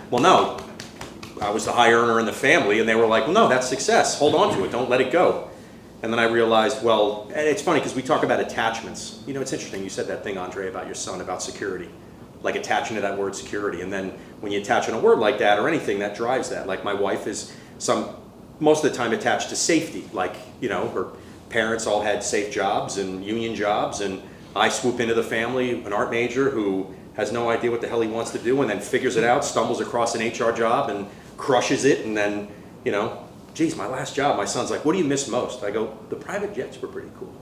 well, no, I was the high earner in the family, and they were like, well, no, that's success. Hold on to it. Don't let it go. And then I realized, well, and it's funny because we talk about attachments. It's interesting. You said that thing, Andre, about your son, about security, like attaching to that word security. And then when you attach on a word like that or anything, that drives that. Like my wife is most of the time attached to safety. Like, her parents all had safe jobs and union jobs. And I swoop into the family, an art major who has no idea what the hell he wants to do and then figures it out, stumbles across an HR job and crushes it. And then, geez, my last job, my son's like, what do you miss most? I go, the private jets were pretty cool.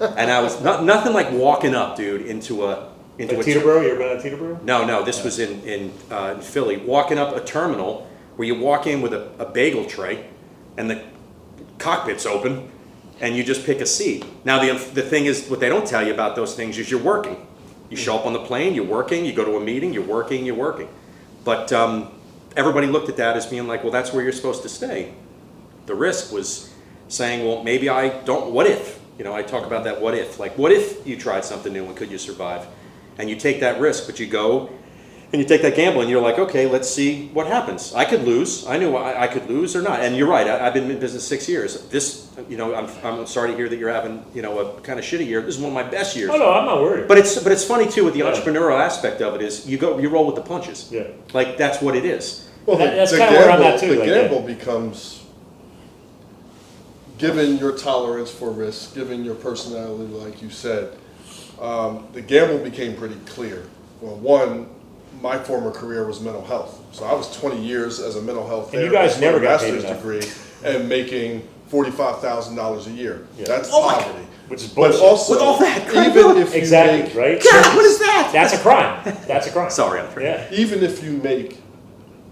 And I was, nothing like walking up, dude, into a Teterboro? You ever been at Teterboro? No, this was in Philly. Walking up a terminal where you walk in with a bagel tray and the cockpit's open and you just pick a seat. Now, the thing is, what they don't tell you about those things is you're working. You show up on the plane, you're working, you go to a meeting, you're working. But everybody looked at that as being like, well, that's where you're supposed to stay. The risk was saying, well, maybe I don't, what if? I talk about that what if. Like, what if you tried something new and could you survive? And you take that risk, but you go and you take that gamble and you're like, okay, let's see what happens. I could lose. I knew I could lose or not. And you're right, I've been in business 6 years. This, I'm sorry to hear that you're having, a kind of shitty year. This is one of my best years. Oh, no, I'm not worried. But it's funny, too, with the entrepreneurial aspect of it is you roll with the punches. Yeah. Like, that's what it is. Well, that's kind of where I'm at, too. The gamble becomes given your tolerance for risk, given your personality, like you said, the gamble became pretty clear. Well, one, my former career was mental health. So I was 20 years as a mental health And you guys therapist never with a got paid master's enough. degree and making $45,000 a year. Yeah. That's Oh my poverty. Which is But bullshit. also, With all that even credibility. if you Exactly, make, right? God, what is that? That's a crime. That's a crime. Sorry, Andre. Yeah. even if you make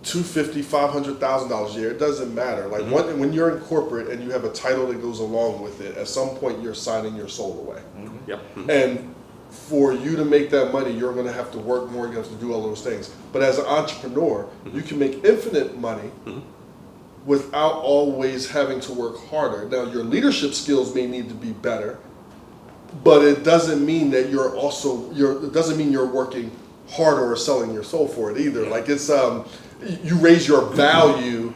$250,000, $500,000 a year, it doesn't matter. Like when you're in corporate and you have a title that goes along with it, at some point you're signing your soul away. Yep. And for you to make that money, you're going to have to work more. You have to do all those things. But as an entrepreneur, you can make infinite money without always having to work harder. Now, your leadership skills may need to be better, but it doesn't mean that it doesn't mean you're working harder or selling your soul for it either. Like it's you raise your value,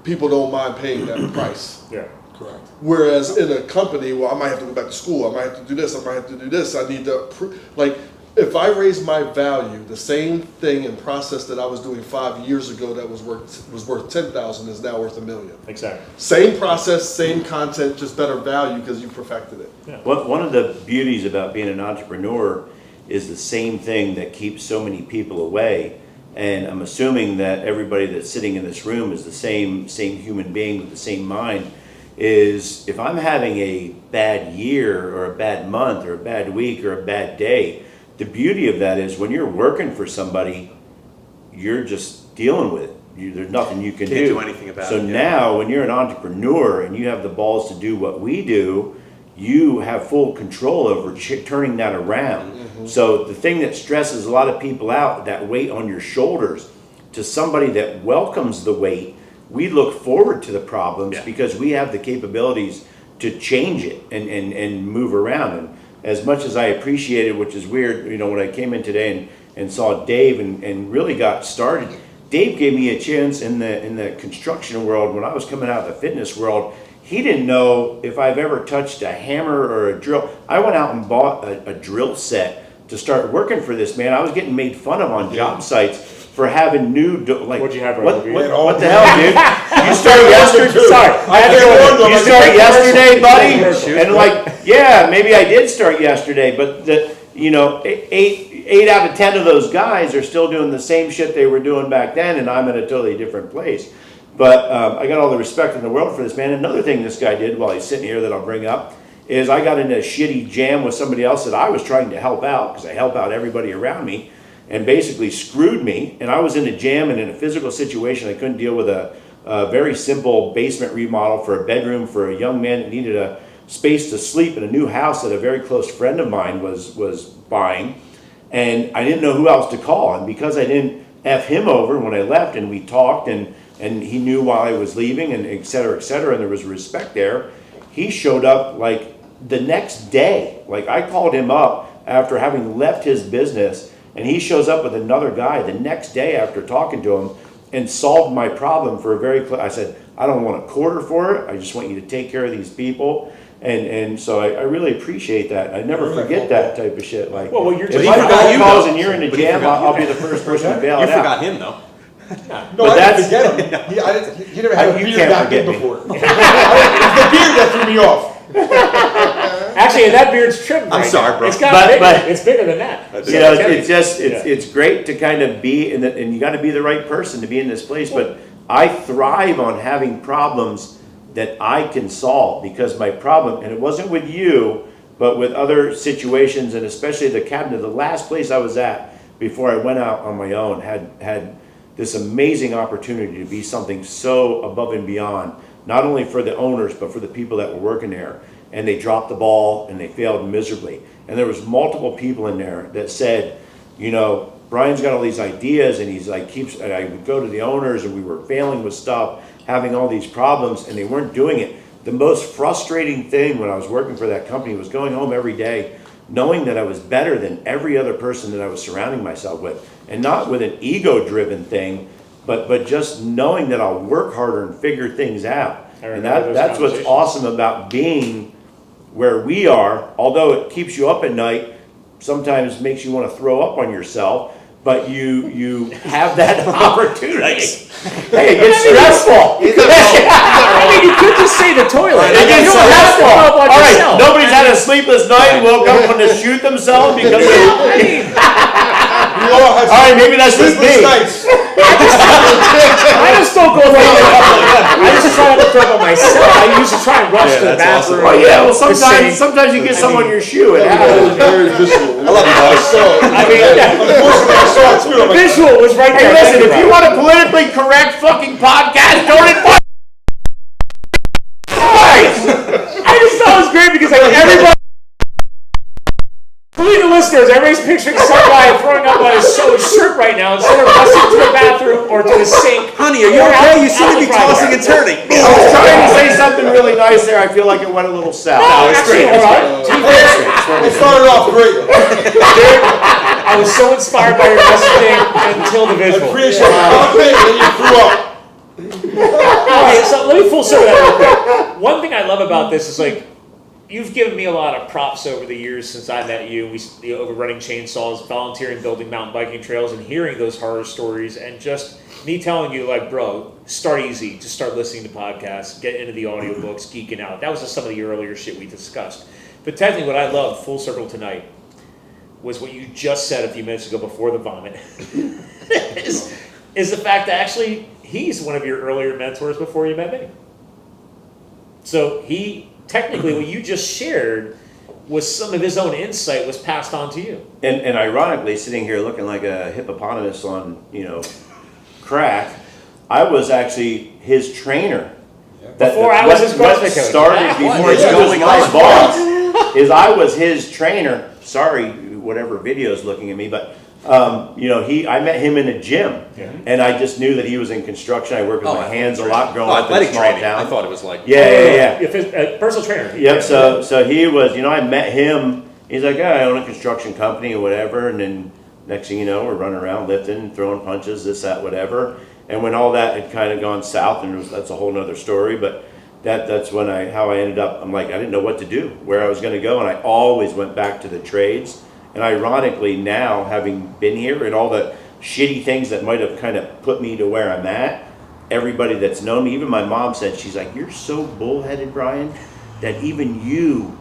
people don't mind paying that price. Yeah. Correct. Whereas in a company, well, I might have to go back to school. I might have to do this. I might have to do this. I need to like. If I raise my value, the same thing and process that I was doing 5 years ago that was worth 10,000 is now worth $1 million. Exactly. Same process, same content, just better value because you perfected it. One of the beauties about being an entrepreneur is the same thing that keeps so many people away. And I'm assuming that everybody that's sitting in this room is the same human being with the same mind. Is if I'm having a bad year or a bad month or a bad week or a bad day, the beauty of that is when you're working for somebody, you're just dealing with it. There's nothing you can Can't do anything about so it, yeah. now when you're an entrepreneur and you have the balls to do what we do, you have full control over turning that around. So the thing that stresses a lot of people out, that weight on your shoulders, to somebody that welcomes the weight, we look forward to the problems because we have the capabilities to change it and move around. And as much as I appreciate it, which is weird, when I came in today and saw Dave and really got started, Dave gave me a chance in the construction world when I was coming out of the fitness world. He didn't know if I've ever touched a hammer or a drill. I went out and bought a drill set to start working for this man. I was getting made fun of on job sites for having What'd you have, what Arnoldo? the hell, dude? You started yesterday. Sorry, you started yesterday, buddy. And maybe I did start yesterday, but eight out of 10 of those guys are still doing the same shit they were doing back then, and I'm in a totally different place. But I got all the respect in the world for this man. Another thing this guy did while he's sitting here that I'll bring up is I got into a shitty jam with somebody else that I was trying to help out because I help out everybody around me, and basically screwed me. And I was in a jam and in a physical situation. I couldn't deal with a very simple basement remodel for a bedroom for a young man that needed a space to sleep in a new house that a very close friend of mine was buying. And I didn't know who else to call. And because I didn't F him over when I left, and we talked, and he knew while I was leaving, and et cetera, and there was respect there, he showed up like the next day. Like I called him up after having left his business, and he shows up with another guy the next day after talking to him and solved my problem for I said, I don't want a quarter for it. I just want you to take care of these people. And so I really appreciate that. I never forget that type of shit. Like, Well, you're if just- I He forgot phone you, calls though. and you're in a But he jam, forgot I'll you. be the first person to bail You it out. forgot him, though. No, But I didn't forget him. He never had a You beard can't that forget big me. before. It's the beard that threw me off. Actually, that beard's trimmed. I'm right sorry, now. bro. It's got But- bigger. but- It's bigger than that. It's great to kind of be and you got to be the right person to be in this place. But I thrive on having problems that I can solve, because my problem, and it wasn't with you, but with other situations, and especially the cabinet, the last place I was at before I went out on my own had this amazing opportunity to be something so above and beyond, not only for the owners, but for the people that were working there. And they dropped the ball and they failed miserably. And there was multiple people in there that said, Brian's got all these ideas, and he's like, and I would go to the owners, and we were failing with stuff, having all these problems, and they weren't doing it. The most frustrating thing when I was working for that company was going home every day knowing that I was better than every other person that I was surrounding myself with. And not with an ego-driven thing, but just knowing that I'll work harder and figure things out. I And remember those that's what's conversations. awesome about being where we are. Although it keeps you up at night, sometimes makes you want to throw up on yourself, but you have that opportunity. Hey, it gets stressful. I mean, you could just say the toilet. Right, You I guess don't so. have to throw up on All right, yourself. nobody's had a sleepless night and woke up wanting to shoot themselves because I they... mean, We all have All right, maybe that's just sleepless me. nights. I just don't go throw up. I just try not to throw up on myself. I usually try and rush Yeah, to the that's awesome. bathroom. Oh yeah, well to say- sometimes you get someone your shoe and Very visual. I love you, boys. I mean, yeah, Unfortunately, I saw it too. I'm the like, visual was right Hey, there. listen, Think if you about want a politically correct fucking podcast, don't invite Christ! it. I just thought it was great because like everybody. Believe the listeners, everybody's picturing some guy throwing up on his shirt right now instead of rushing to the bathroom or to the sink. Honey, are you or okay? out- You seem to be out the front tossing door. and turning. I was trying to say something really nice there. I feel like it went a little south. No, it's actually, great, it's all right. it started off great. I was so inspired by your messaging until the visual. Appreciate it. And then you threw up. Okay, so let me full circle that real quick. One thing I love about this is like, you've given me a lot of props over the years since I met you. Over running chainsaws, volunteering, building mountain biking trails, and hearing those horror stories, and just me telling you, like, bro, start easy. Just start listening to podcasts, get into the audiobooks, geeking out. That was just some of the earlier shit we discussed. But technically, what I loved, full circle tonight, was what you just said a few minutes ago before the vomit. is the fact that actually he's one of your earlier mentors before you met me. So he, technically, what you just shared was some of his own insight was passed on to you. And ironically, sitting here looking like a hippopotamus on, crack, I was actually his trainer. Before I was his CrossFit coach. Started That before was he was going my on. boss. Is I was his trainer. Sorry, whatever video's looking at me, but I met him in a gym, and I just knew that he was in construction. I worked with my hands a lot growing up in a athletic small training. town. I thought it was like. Yeah. Personal trainer. Yep. So he was. I met him. He's like, I own a construction company or whatever. And then next thing you know, we're running around lifting, throwing punches, this, that, whatever. And when all that had kind of gone south, and that's a whole nother story. But that's when how I ended up. I'm like, I didn't know what to do, where I was going to go, and I always went back to the trades. And ironically, now having been here and all the shitty things that might have kind of put me to where I'm at, everybody that's known me, even my mom said, she's like, you're so bullheaded, Brian, that even you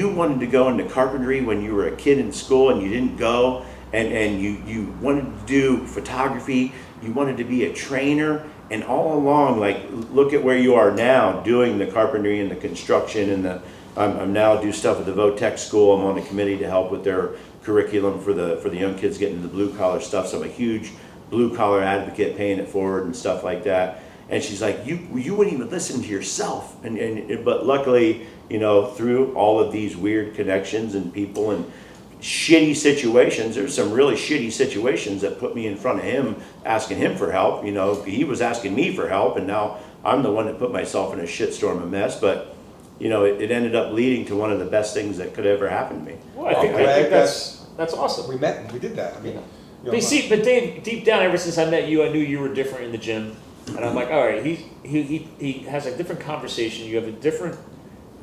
wanted to go into carpentry when you were a kid in school and you didn't go, and you wanted to do photography, you wanted to be a trainer, and all along, like, look at where you are now doing the carpentry and the construction and I'm now do stuff at the VOTEC school. I'm on the committee to help with their curriculum for the young kids getting into the blue collar stuff. So I'm a huge blue collar advocate, paying it forward and stuff like that. And she's like, you wouldn't even listen to yourself. But luckily, through all of these weird connections and people and shitty situations, there's some really shitty situations that put me in front of him, asking him for help. He was asking me for help, and now I'm the one that put myself in a shitstorm of mess. But it ended up leading to one of the best things that could ever happen to me. Well, I think that's awesome. We met and we did that. I mean, But Dave, deep down, ever since I met you, I knew you were different in the gym, and I'm like, all right, he has a different conversation. You have a different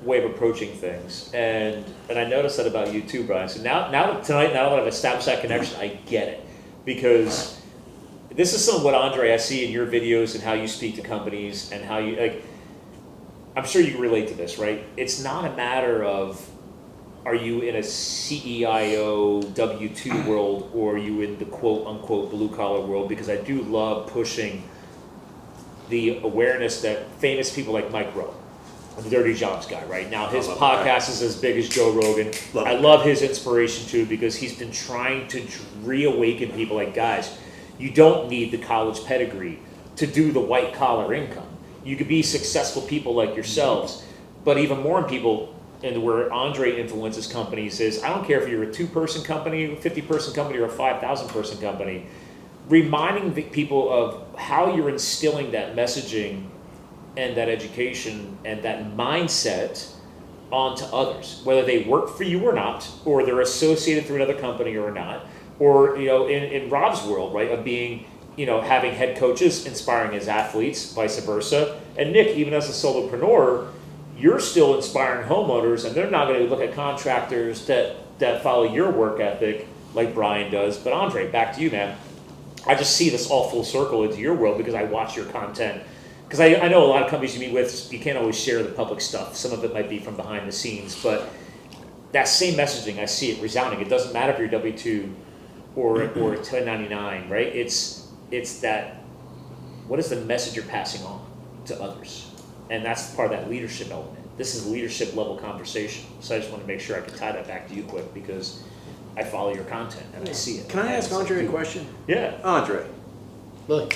way of approaching things, and I noticed that about you too, Brian. So now that I've established that connection, I get it, because this is some of what Andre I see in your videos and how you speak to companies and how you like. I'm sure you can relate to this, right? It's not a matter of are you in a CEIO W-2 world or are you in the quote-unquote blue-collar world, because I do love pushing the awareness that famous people like Mike Rowe, the Dirty Jobs guy, right? Now his podcast is as big as Joe Rogan. I love his inspiration too, because he's been trying to reawaken people like, guys, you don't need the college pedigree to do the white-collar income. You could be successful people like yourselves, but even more people, and where Andre influences companies is, I don't care if you're a 2-person company, a 50-person company, or a 5,000-person company, reminding the people of how you're instilling that messaging and that education and that mindset onto others, whether they work for you or not, or they're associated through another company or not, or in Rob's world, right, of being having head coaches inspiring his athletes, vice versa. And Nick, even as a solopreneur, you're still inspiring homeowners, and they're not going to look at contractors that follow your work ethic like Brian does. But Andre, back to you, man. I just see this all full circle into your world because I watch your content because I know a lot of companies you meet with, you can't always share the public stuff. Some of it might be from behind the scenes, but that same messaging, I see it resounding. It doesn't matter if you're W-2 or 1099, right? It's that, what is the message you're passing on to others? And that's part of that leadership element. This is a leadership level conversation. So I just want to make sure I can tie that back to you quick, because I follow your content and I see it. Can I ask Andre a question? Yeah. Andre, Really?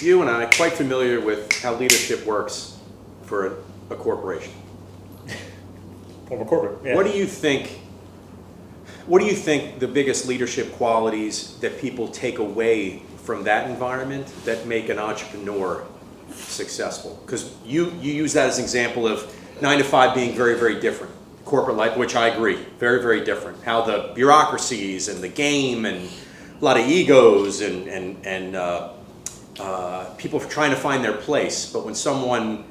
you and I are quite familiar with how leadership works for a corporation. Former corporate. Yeah. What do you think the biggest leadership qualities that people take away from that environment that make an entrepreneur successful? Because you use that as an example of 9 to 5 being very, very different. Corporate life, which I agree, very, very different. How the bureaucracies and the game and a lot of egos and people trying to find their place. But when someone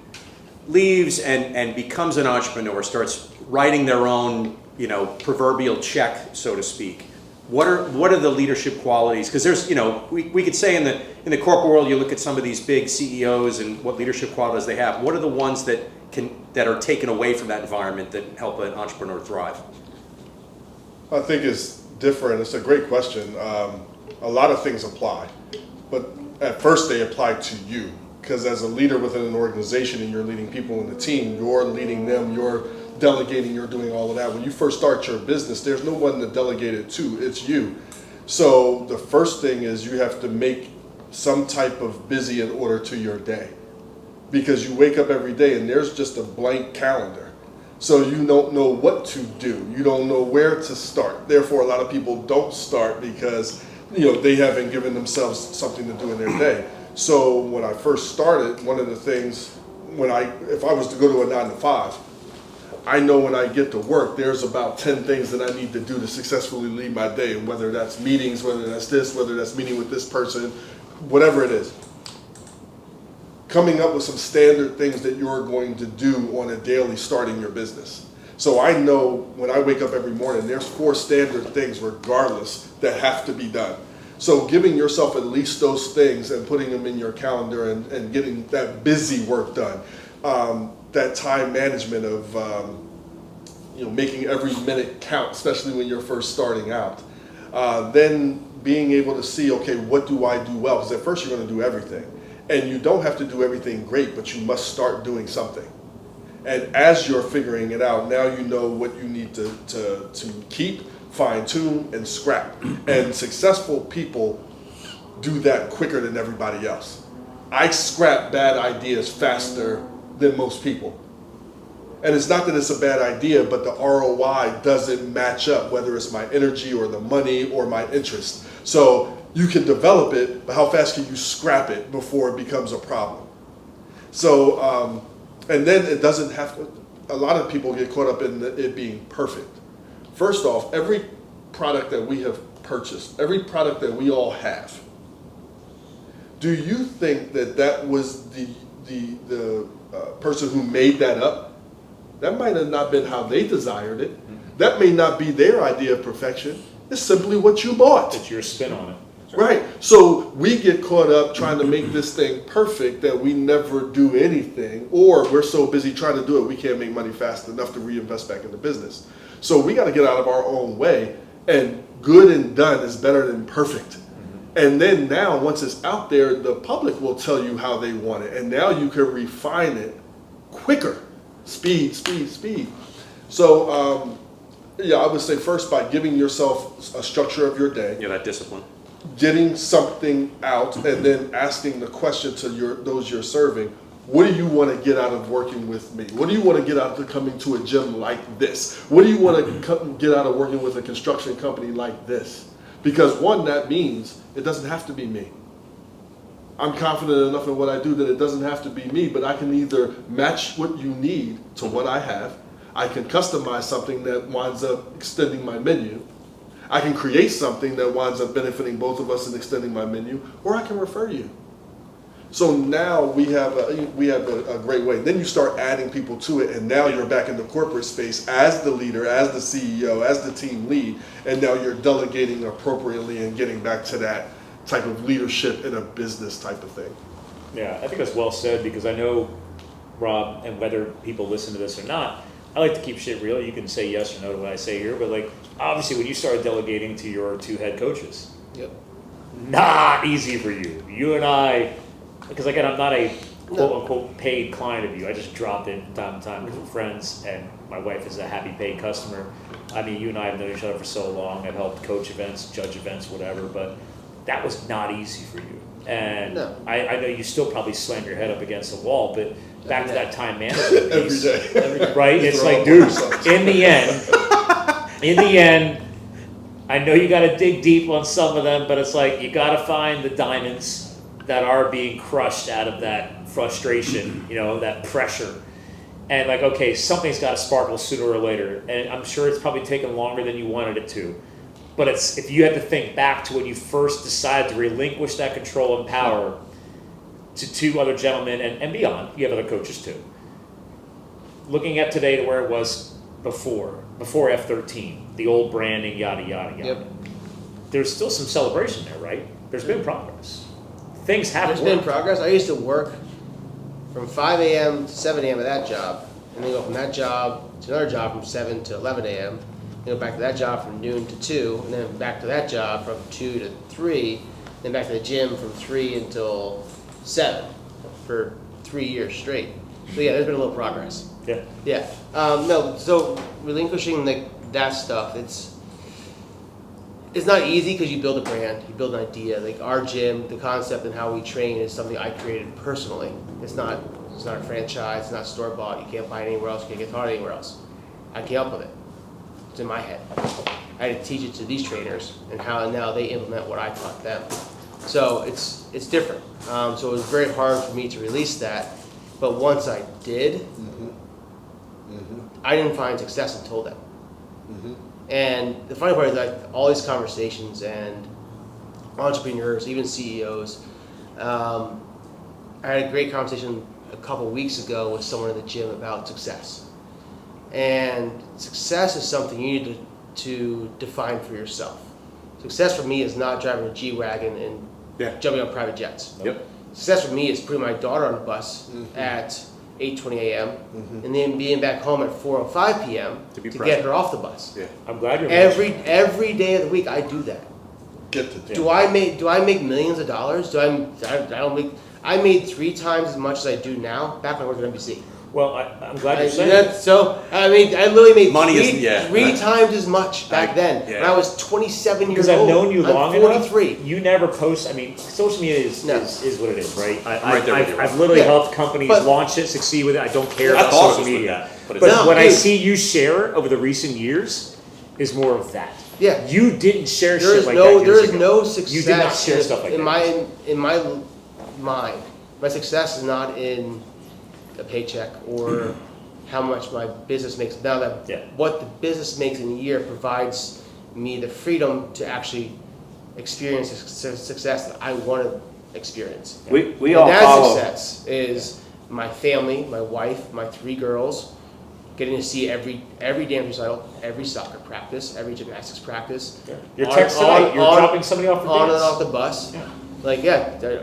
leaves and becomes an entrepreneur, starts writing their own, proverbial check, so to speak, what are the leadership qualities? Because there's, we could say in the corporate world, you look at some of these big CEOs and what leadership qualities they have. What are the ones that are taken away from that environment that help an entrepreneur thrive? I think it's different. It's a great question. A lot of things apply, but at first they apply to you, because as a leader within an organization and you're leading people in the team, you're leading them, you're delegating, you're doing all of that. When you first start your business, there's no one to delegate it to, it's you. So the first thing is you have to make some type of busy in order to your day, because you wake up every day and there's just a blank calendar. So you don't know what to do. You don't know where to start. Therefore, a lot of people don't start because they haven't given themselves something to do in their day. So when I first started, one of the things, if I was to go to a 9 to 5, I know when I get to work, there's about 10 things that I need to do to successfully lead my day, and whether that's meetings, whether that's this, whether that's meeting with this person, whatever it is. Coming up with some standard things that you're going to do on a daily starting your business. So I know when I wake up every morning, there's 4 standard things regardless that have to be done. So giving yourself at least those things and putting them in your calendar and getting that busy work done, that time management of making every minute count, especially when you're first starting out. Then being able to see, okay, what do I do well? Because at first you're going to do everything. And you don't have to do everything great, but you must start doing something. And as you're figuring it out, now you know what you need to keep, fine tune, and scrap. And successful people do that quicker than everybody else. I scrap bad ideas faster than most people. And it's not that it's a bad idea, but the ROI doesn't match up, whether it's my energy or the money or my interest. So you can develop it, but how fast can you scrap it before it becomes a problem? So, and then it doesn't have to, a lot of people get caught up in it being perfect. First off, every product that we have purchased, every product that we all have, do you think that was the person who made that up? That might have not been how they desired it. That may not be their idea of perfection. It's simply what you bought. It's your spin on it. Right. So we get caught up trying to make this thing perfect that we never do anything, or we're so busy trying to do it we can't make money fast enough to reinvest back in the business. So we got to get out of our own way, and good and done is better than perfect. And then now, once it's out there, the public will tell you how they want it, and now you can refine it quicker. Speed, speed, speed. So, I would say first by giving yourself a structure of your day. That discipline. Getting something out, and then asking the question to those you're serving, what do you want to get out of working with me? What do you want to get out of coming to a gym like this? What do you want to get out of working with a construction company like this? Because one, that means it doesn't have to be me. I'm confident enough in what I do that it doesn't have to be me, but I can either match what you need to what I have. I can customize something that winds up extending my menu. I can create something that winds up benefiting both of us and extending my menu, or I can refer you. So now we have a great way. Then you start adding people to it, and now you're back in the corporate space as the leader, as the CEO, as the team lead, and now you're delegating appropriately and getting back to that type of leadership in a business type of thing. Yeah, I think that's well said, because I know, Rob, and whether people listen to this or not, I like to keep shit real. You can say yes or no to what I say here, but like, obviously when you started delegating to your 2 head coaches, Yep. not easy for you. You and I, because again, I'm not a quote unquote paid client of you. I just drop in from time to time because we're friends, and my wife is a happy paid customer. I mean, you and I have known each other for so long. I've helped coach events, judge events, whatever, but that was not easy for you. And No. I know you still probably slam your head up against the wall, but back to that time management Every piece, day. right? It's Throw like, up dude, on yourself. in the end, I know you got to dig deep on some of them, but it's like you got to find the diamonds that are being crushed out of that frustration, that pressure. And like, okay, something's got to sparkle sooner or later. And I'm sure it's probably taken longer than you wanted it to. But if you had to think back to when you first decided to relinquish that control and power to 2 other gentlemen and beyond, you have other coaches too. Looking at today to where it was before F13, the old branding, yada, yada, yada. Yep. There's still some celebration there, right? There's been progress. Things have There's worked. been progress. I used to work from 5 a.m. to 7 a.m. at that job, and then go from that job to another job from 7 to 11 a.m., then go back to that job from noon to 2, and then back to that job from 2 to 3, then back to the gym from 3 until 7 for 3 years straight. So yeah, there's been a little progress. Yeah. Yeah. No, so relinquishing that stuff, it's not easy because you build a brand, you build an idea. Like our gym, the concept and how we train is something I created personally. It's not a franchise, it's not store bought. You can't buy it anywhere else, you can't get taught anywhere else. I came up with it. It's in my head. I had to teach it to these trainers and now they implement what I taught them. So it's different. So it was very hard for me to release that. But once I did, I didn't find success until then. And the funny part is that all these conversations and entrepreneurs, even CEOs, I had a great conversation a couple weeks ago with someone in the gym about success. And success is something you need to define for yourself. Success for me is not driving a G-Wagon and jumping on private jets. Yep. Success for me is putting my daughter on a bus at 8:20 a.m. And then being back home at 4:05 p.m. to get her off the bus. Yeah. I'm glad you're Every day of the week I do that. Get to Do I make millions of dollars? I made 3 times as much as I do now back when I worked at NBC. Well, I'm glad you're saying that. So I literally made Money three times as much back then when I was 27 years Because old. I've known you long I'm 43. enough, you never post. I mean, social media is what it is, right? Right there with you. I've literally Yeah. helped companies But- launch it, succeed with it. I don't care I about thought it social was with media. that, but But it's when not. I Dude. see you share over the recent years, is more of that. Yeah. You didn't share There shit is like no that years there is ago. no success You did not share stuff like in that. my mind. My success is not in a paycheck or how much my business makes. Now that what the business makes in a year provides me the freedom to actually experience the success that I want to experience. We all And that follow. success is my family, my wife, my 3 girls, getting to see every dance recital, every soccer practice, every gymnastics practice. Your text tonight, you're dropping somebody off for on dance. and off the bus.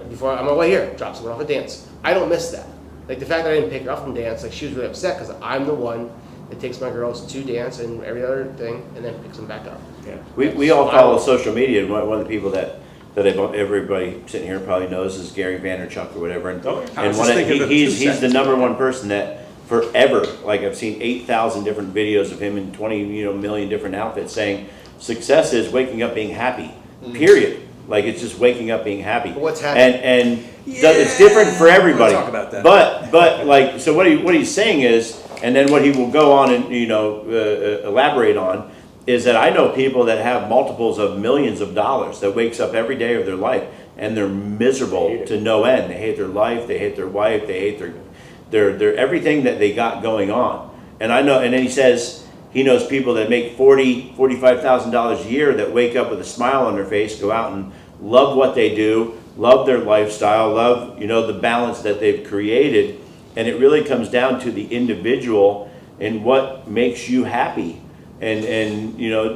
Before I'm on my way here, drop someone off at dance. I don't miss that. Like the fact that I didn't pick her up from dance, like she was really upset because I'm the one that takes my girls to dance and every other thing, and then picks them back up. Yeah. We all follow social media, and one of the people that everybody sitting here probably knows is Gary Vaynerchuk or whatever. And, I was and just thinking of 2 he's the seconds. number one person that forever, like I've seen 8,000 different videos of him in 20 million different outfits saying success is waking up being happy. Period. Like it's just waking up being happy. But what's happy? And it's different for everybody. We'll talk about that. But like so what he's saying is, and then what he will go on and elaborate on is that I know people that have multiples of millions of dollars that wakes up every day of their life and they're miserable to no end. They hate their life, they hate their wife, they hate their everything that they got going on. And I know, and then he says he knows people that make $45,000 a year that wake up with a smile on their face, go out and love what they do, love their lifestyle, love the balance that they've created, and it really comes down to the individual and what makes you happy. And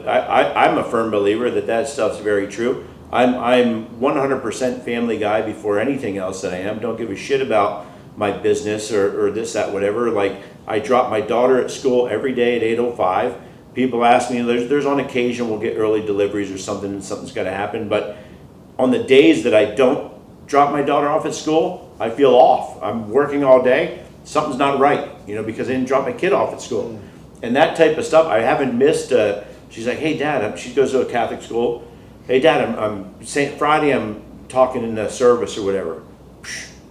I'm a firm believer that stuff's very true. I'm 100% family guy before anything else that I am. Don't give a shit about my business or this, that, whatever. Like, I drop my daughter at school every day at 8:05. People ask me, there's on occasion we'll get early deliveries or something and something's got to happen. But on the days that I don't drop my daughter off at school, I feel off. I'm working all day. Something's not right, because I didn't drop my kid off at school. And that type of stuff, I haven't missed. She's like, hey, Dad, she goes to a Catholic school. Hey, Dad, I'm Friday I'm talking in the service or whatever.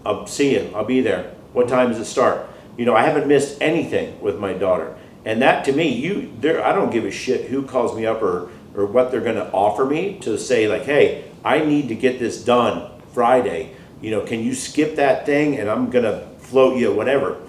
I'll see you. I'll be there. What time does it start? I haven't missed anything with my daughter. And that, to me, I don't give a shit who calls me up or what they're going to offer me to say, like, hey, I need to get this done Friday. Can you skip that thing and I'm going to float you, whatever.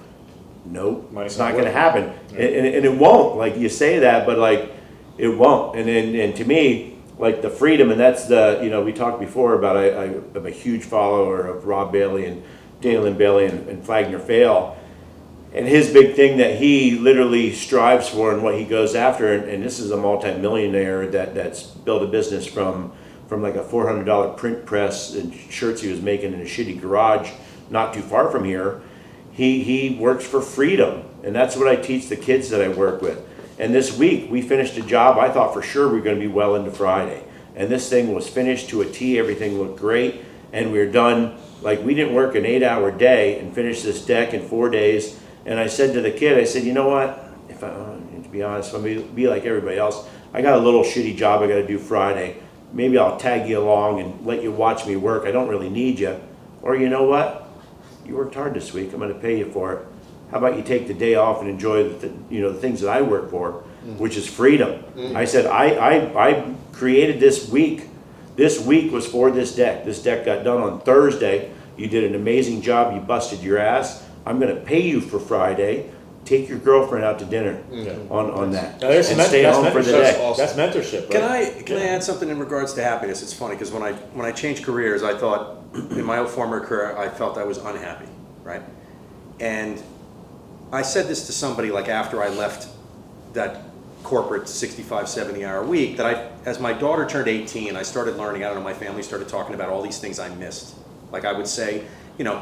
Nope, it's not going to happen. Yeah. And it won't. Like, you say that, but, like, it won't. And to me, like, the freedom, and that's we talked before about I'm a huge follower of Rob Bailey and Dalen Bailey and Flag Nor Fail. And his big thing that he literally strives for and what he goes after, and this is a multi-millionaire that's built a business from like a $400 print press and shirts he was making in a shitty garage not too far from here. He works for freedom, and that's what I teach the kids that I work with. And this week we finished a job I thought for sure we were going to be well into Friday, and this thing was finished to a T. Everything looked great, and we were done. Like, we didn't work an 8-hour day and finish this deck in 4 days. And I said to the kid, I said, you know what? If to be honest, I'm gonna be like everybody else. I got a little shitty job I got to do Friday. Maybe I'll tag you along and let you watch me work. I don't really need you. Or, you know what? You worked hard this week. I'm going to pay you for it. How about you take the day off and enjoy the things that I work for, which is freedom. I said, I created this week. This week was for this deck. This deck got done on Thursday. You did an amazing job. You busted your ass. I'm going to pay you for Friday. Take your girlfriend out to dinner on that. Now, and stay home for the day. Awesome. That's mentorship, right? Can I add something in regards to happiness? It's funny because when I changed careers, I thought in my former career I felt I was unhappy, right? And I said this to somebody like after I left that corporate 65, 70-hour week, that as my daughter turned 18, I started learning, I don't know, my family started talking about all these things I missed. Like, I would say,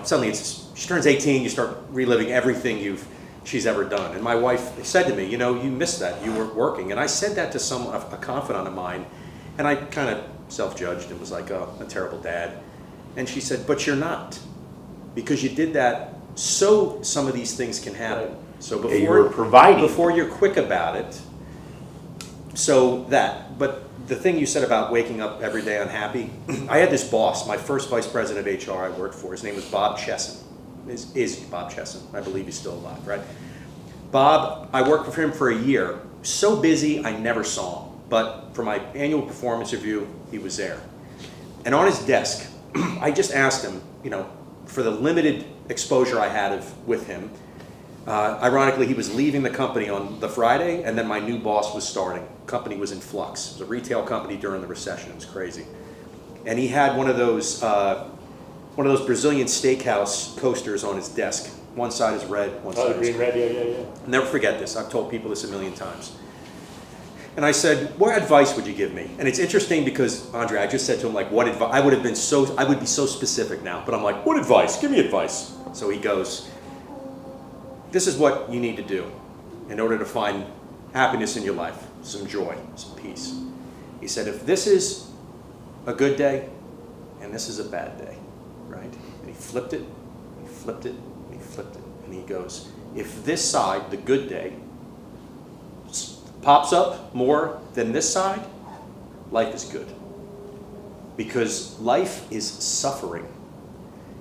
suddenly she turns 18, you start reliving everything she's ever done. And my wife said to me, you missed that, you weren't working. And I said that to a confidant of mine, and I kind of self-judged and was like, oh, a terrible dad. And she said, but you're not, because you did that so some of these things can happen. So before you're providing, before you're quick about it, but the thing you said about waking up every day unhappy, I had this boss, my first vice president of HR I worked for, his name was Bob Chesson. Is Bob Chesson, I believe he's still alive, right? Bob, I worked for him for a year, so busy I never saw him, but for my annual performance review, he was there. And on his desk, I just asked him, for the limited exposure I had with him, ironically, he was leaving the company on the Friday, and then my new boss was starting. The company was in flux. It was a retail company during the recession. It was crazy. And he had one of those Brazilian steakhouse coasters on his desk. One side is red, one side is green, red, yeah. I'll never forget this. I've told people this a million times. And I said, what advice would you give me? And it's interesting because, Andre, I just said to him, like, what advice? I would be so specific now, but I'm like, what advice? Give me advice. So he goes, this is what you need to do in order to find happiness in your life, some joy, some peace. He said, if this is a good day and this is a bad day, right? And he flipped it, he flipped it, he flipped it. And he goes, if this side, the good day, pops up more than this side, life is good. Because life is suffering.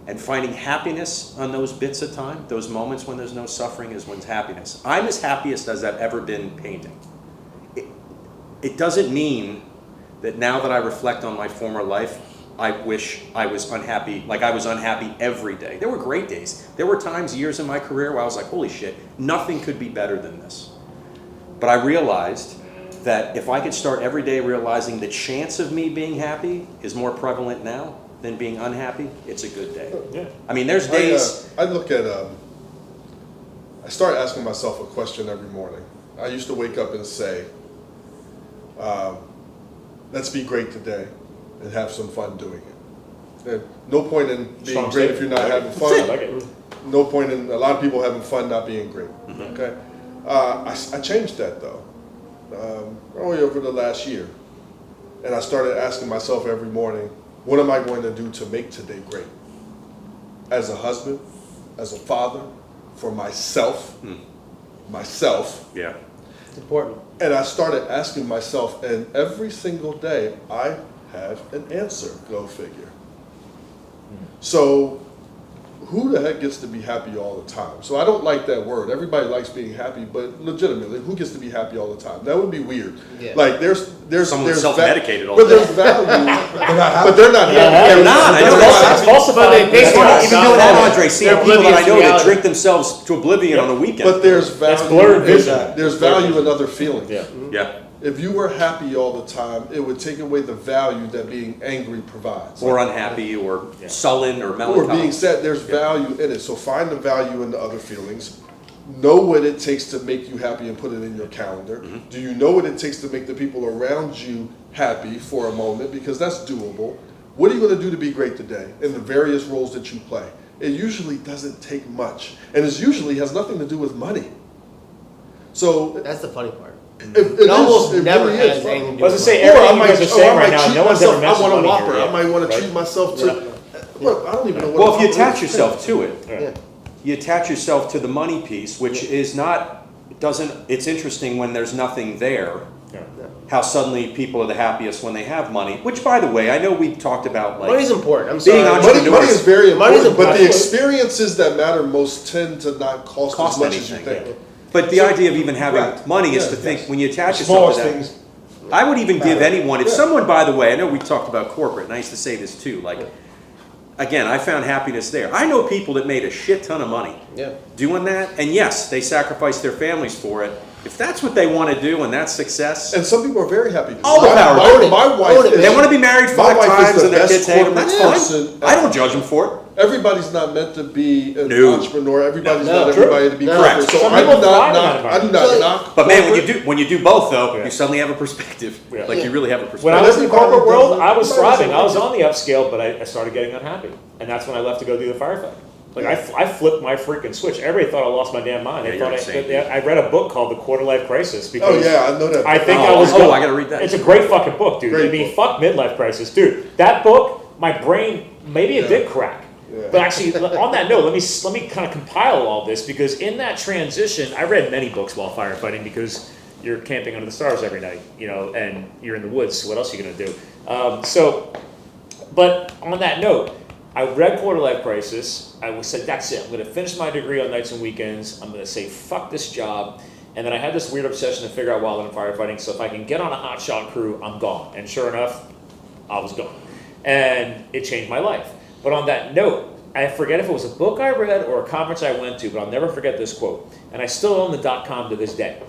And finding happiness on those bits of time, those moments when there's no suffering, is when's happiness. I'm as happiest as I've ever been painting. It doesn't mean that now that I reflect on my former life, I wish I was unhappy, like I was unhappy every day. There were great days. There were times, years in my career where I was like, holy shit, nothing could be better than this. But I realized that if I could start every day realizing the chance of me being happy is more prevalent now than being unhappy, it's a good day. Yeah. I mean, there's days... I look at... I start asking myself a question every morning. I used to wake up and say, let's be great today. and have some fun doing it. And no point in being Strong great if statement. you're not having I fun. like it. No point in a lot of people having fun not being great. Okay, I changed that though, only over the last year, and I started asking myself every morning, what am I going to do to make today great? As a husband, as a father, for myself, Yeah. It's important. and I started asking myself, and every single day I have an answer. Go figure. So, who the heck gets to be happy all the time? So I don't like that word. Everybody likes being happy, but legitimately, who gets to be happy all the time? That would be weird. Yeah. Like there's Someone there's self-medicated all but the there's value, but they're not happy. They're not. I know It's that's falsified. But they That's pay right. even doing that, Andre. Seeing They're people that I oblivious to know that reality. drink themselves to oblivion on the weekend. But there's value. blurred vision. There's value in other feelings. Yeah. Yeah. If you were happy all the time, it would take away the value that being angry provides. Or unhappy, or sullen, or Or melancholy. being sad, there's value in it. So find the value in the other feelings. Know what it takes to make you happy and put it in your calendar. Do you know what it takes to make the people around you happy for a moment? Because that's doable. What are you going to do to be great today in the various roles that you play? It usually doesn't take much. And it usually has nothing to do with money. So That's the funny part. it almost is, it never really has is. anything to do I was with to say, money. everything you guys are saying right now, treat no one's myself, ever mentioned I want money a Whopper. here, I might want to right? treat myself to. Look, I don't even know what. Well, a if you Whopper attach is. yourself to it, Yeah. you attach yourself to the money piece, which is not, doesn't, it's interesting when there's nothing there, Yeah. how suddenly people are the happiest when they have money, which, by the way, I know we talked about, like, Money's important. I'm being sorry. entrepreneur- Money is very Money's important, but the important. experiences that matter most tend to not cost as much as you anything. think. But the idea of even having Right. money is Yeah, to think, yes. when you attach yourself Smallest to that. things. I would even give anyone, if Yeah. someone, by the way, I know we talked about corporate, and I used to say this too, like, again, I found happiness there. I know people that made a shit ton of money Yeah. doing that, and yes, they sacrificed their families for it. If that's what they want to do and that's success, And some people are very happy. to do All the that. power to My, them. my wife Own it, is. they want to be married My 5 wife is times the and their best kids hate them, that's corporate fine. person I don't ever. judge them for it. Everybody's not meant to be an No. entrepreneur. Everybody's No. not True. everybody to be No. corporate. So Some I do people not thrive in that knock. I do not environment. knock. But man, corporate. when you do both though, Yeah. you suddenly have a perspective. Yeah. Like you really have a When perspective. I was in the Everybody corporate world, does- I was everybody thriving. I was does- on the upscale, but I started getting unhappy. And that's when I left to go do the firefighting. Like, I flipped my freaking switch. Everybody thought I lost my damn mind. Yeah, They you're thought insane. I read a book called The Quarter Life Crisis because Oh yeah, I know that. I think Oh, I was. oh, I gotta read that. It's a great fucking book, dude. Great I mean, book. fuck midlife crisis, dude. That book, my brain, maybe it Yeah. did crack. Yeah. But actually, on that note, let me kind of compile all this because in that transition, I read many books while firefighting because you're camping under the stars every night, you know, and you're in the woods. So what else are you gonna do? But on that note, I read Quarter Life Crisis. I said, that's it. I'm going to finish my degree on nights and weekends. I'm going to say, fuck this job. And then I had this weird obsession to figure out Wildland Firefighting. So if I can get on a hotshot crew, I'm gone. And sure enough, I was gone. And it changed my life. But on that note, I forget if it was a book I read or a conference I went to, but I'll never forget this quote. And I still own the .com to this day.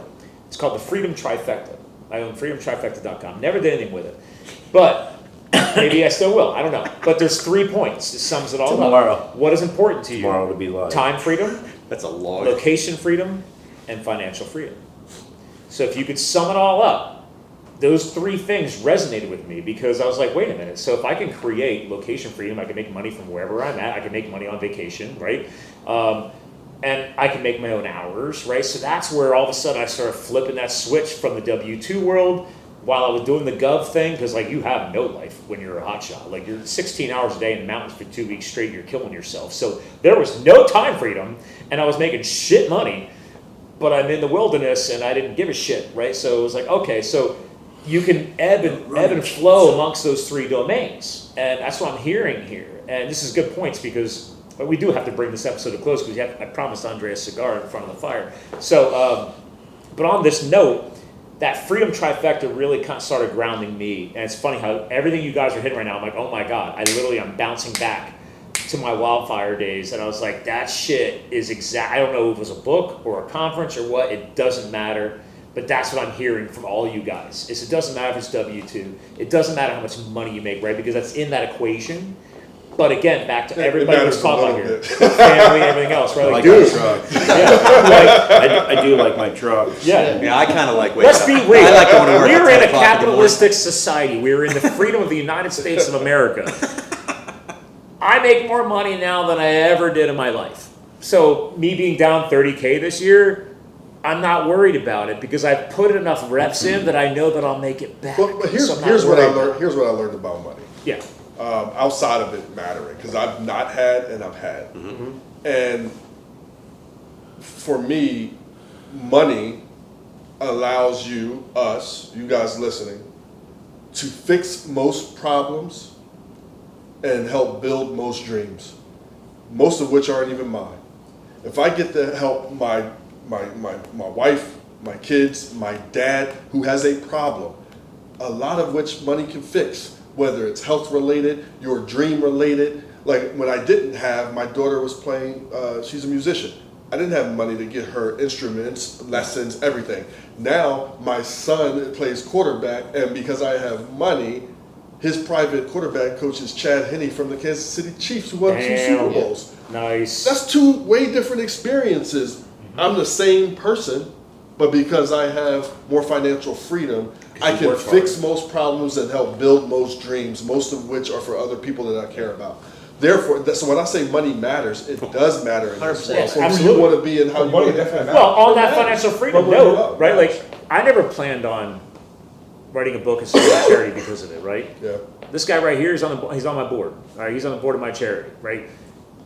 It's called the Freedom Trifecta. I own freedomtrifecta.com. Never did anything with it. But maybe I still will. I don't know. But there's 3 points. It sums it all Tomorrow. up. What is important to you? Tomorrow would be live. Time freedom, That's a long. location freedom, and financial freedom. So if you could sum it all up, those 3 things resonated with me because I was like, wait a minute. So if I can create location freedom, I can make money from wherever I'm at. I can make money on vacation, right? And I can make my own hours, right? So that's where all of a sudden I started flipping that switch from the W-2 world while I was doing the gov thing, because like you have no life when you're a hotshot. Like you're 16 hours a day in the mountains for 2 weeks straight, you're killing yourself. So there was no time freedom, and I was making shit money, but I'm in the wilderness and I didn't give a shit, right? So it was like, okay, so you can ebb and flow amongst those 3 domains, and that's what I'm hearing here. And this is good points because we do have to bring this episode to close because I promised Andre a cigar in front of the fire. So, but on this note, that freedom trifecta really kind of started grounding me. And it's funny how everything you guys are hitting right now, I'm like, oh my God, I'm bouncing back to my wildfire days. And I was like, that shit is I don't know if it was a book or a conference or what, it doesn't matter. But that's what I'm hearing from all you guys. It doesn't matter if it's W-2. It doesn't matter how much money you make, right? Because that's in that equation. But again, back to It everybody matters was talking a about little here, bit. family, everything else, right? I Like, like my dude, truck. yeah, like, I do like my truck. yeah. Yeah, I kind of like waking Let's up. be I wait. like going to work We're at in 10 a o'clock in the morning. capitalistic society. We're in the freedom of the United States of America. I make more money now than I ever did in my life. So me being down 30K this year, I'm not worried about it because I've put enough reps in that I know that I'll make it back. But here's So I'm not here's what I worried. learned. Here's what I learned about money. Yeah. Outside of it mattering, because I've not had and I've had, and for me, money allows you guys listening, to fix most problems and help build most dreams, most of which aren't even mine. If I get to help my wife, my kids, my dad, who has a problem, a lot of which money can fix, whether it's health related, your dream related. Like when I didn't have, my daughter was playing, she's a musician. I didn't have money to get her instruments, lessons, everything. Now my son plays quarterback, and because I have money, his private quarterback coach is Chad Henne from the Kansas City Chiefs, who won 2 Damn. Super Bowls. Nice. That's 2 way different experiences. I'm the same person, but because I have more financial freedom, I you can work fix most problems and help build most dreams, most of which are for other people that I care about. Therefore, so when I say money matters, it does matter in this 100%. world. For who Absolutely. you want to be and how you Money want to definitely Well, on that matters. financial freedom But when you note, up, right? matters. Like, I never planned on writing a book and starting a charity because of it, right? Yeah. This guy right here is he's on my board. All right, he's on the board of my charity, right?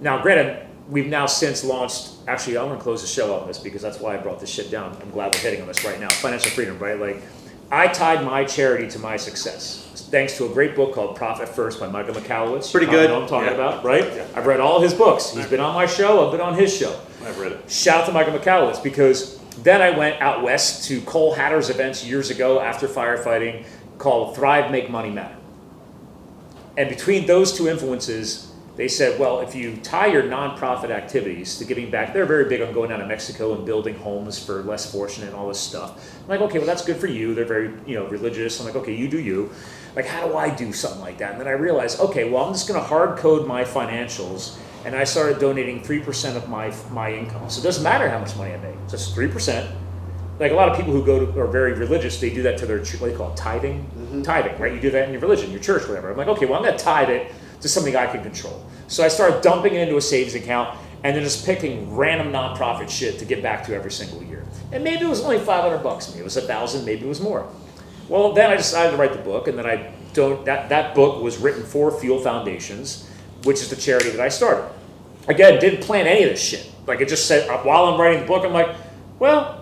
Now, granted, we've now since launched. Actually, I'm gonna close the show on this because that's why I brought this shit down. I'm glad we're hitting on this right now. Financial freedom, right? Like, I tied my charity to my success thanks to a great book called Profit First by Michael Michalowicz. Pretty You probably good. know what I'm talking Yeah. about, right? Yeah. I've read all his books. He's been on my show. I've been on his show. I've read it. Shout out to Michael Michalowicz because then I went out west to Cole Hatter's events years ago after firefighting called Thrive, Make Money Matter. And between those two influences, they said, well, if you tie your nonprofit activities to giving back, they're very big on going down to Mexico and building homes for less fortunate and all this stuff. I'm like, okay, well, that's good for you. They're very, religious. I'm like, okay, you do you. Like, how do I do something like that? And then I realized, okay, well, I'm just going to hard code my financials. And I started donating 3% of my income. So it doesn't matter how much money I make. Just 3%. Like a lot of people who are very religious, they do that to their, what do you call it, tithing? Tithing, right? You do that in your religion, your church, whatever. I'm like, okay, well, I'm going to tithe it to something I can control. So I started dumping it into a savings account and then just picking random nonprofit shit to get back to every single year. And maybe it was only $500, maybe it was $1,000, maybe it was more. Well, then I decided to write the book, and then that book was written for Fuel Foundations, which is the charity that I started. Again, didn't plan any of this shit. Like, it just said, while I'm writing the book, I'm like, well,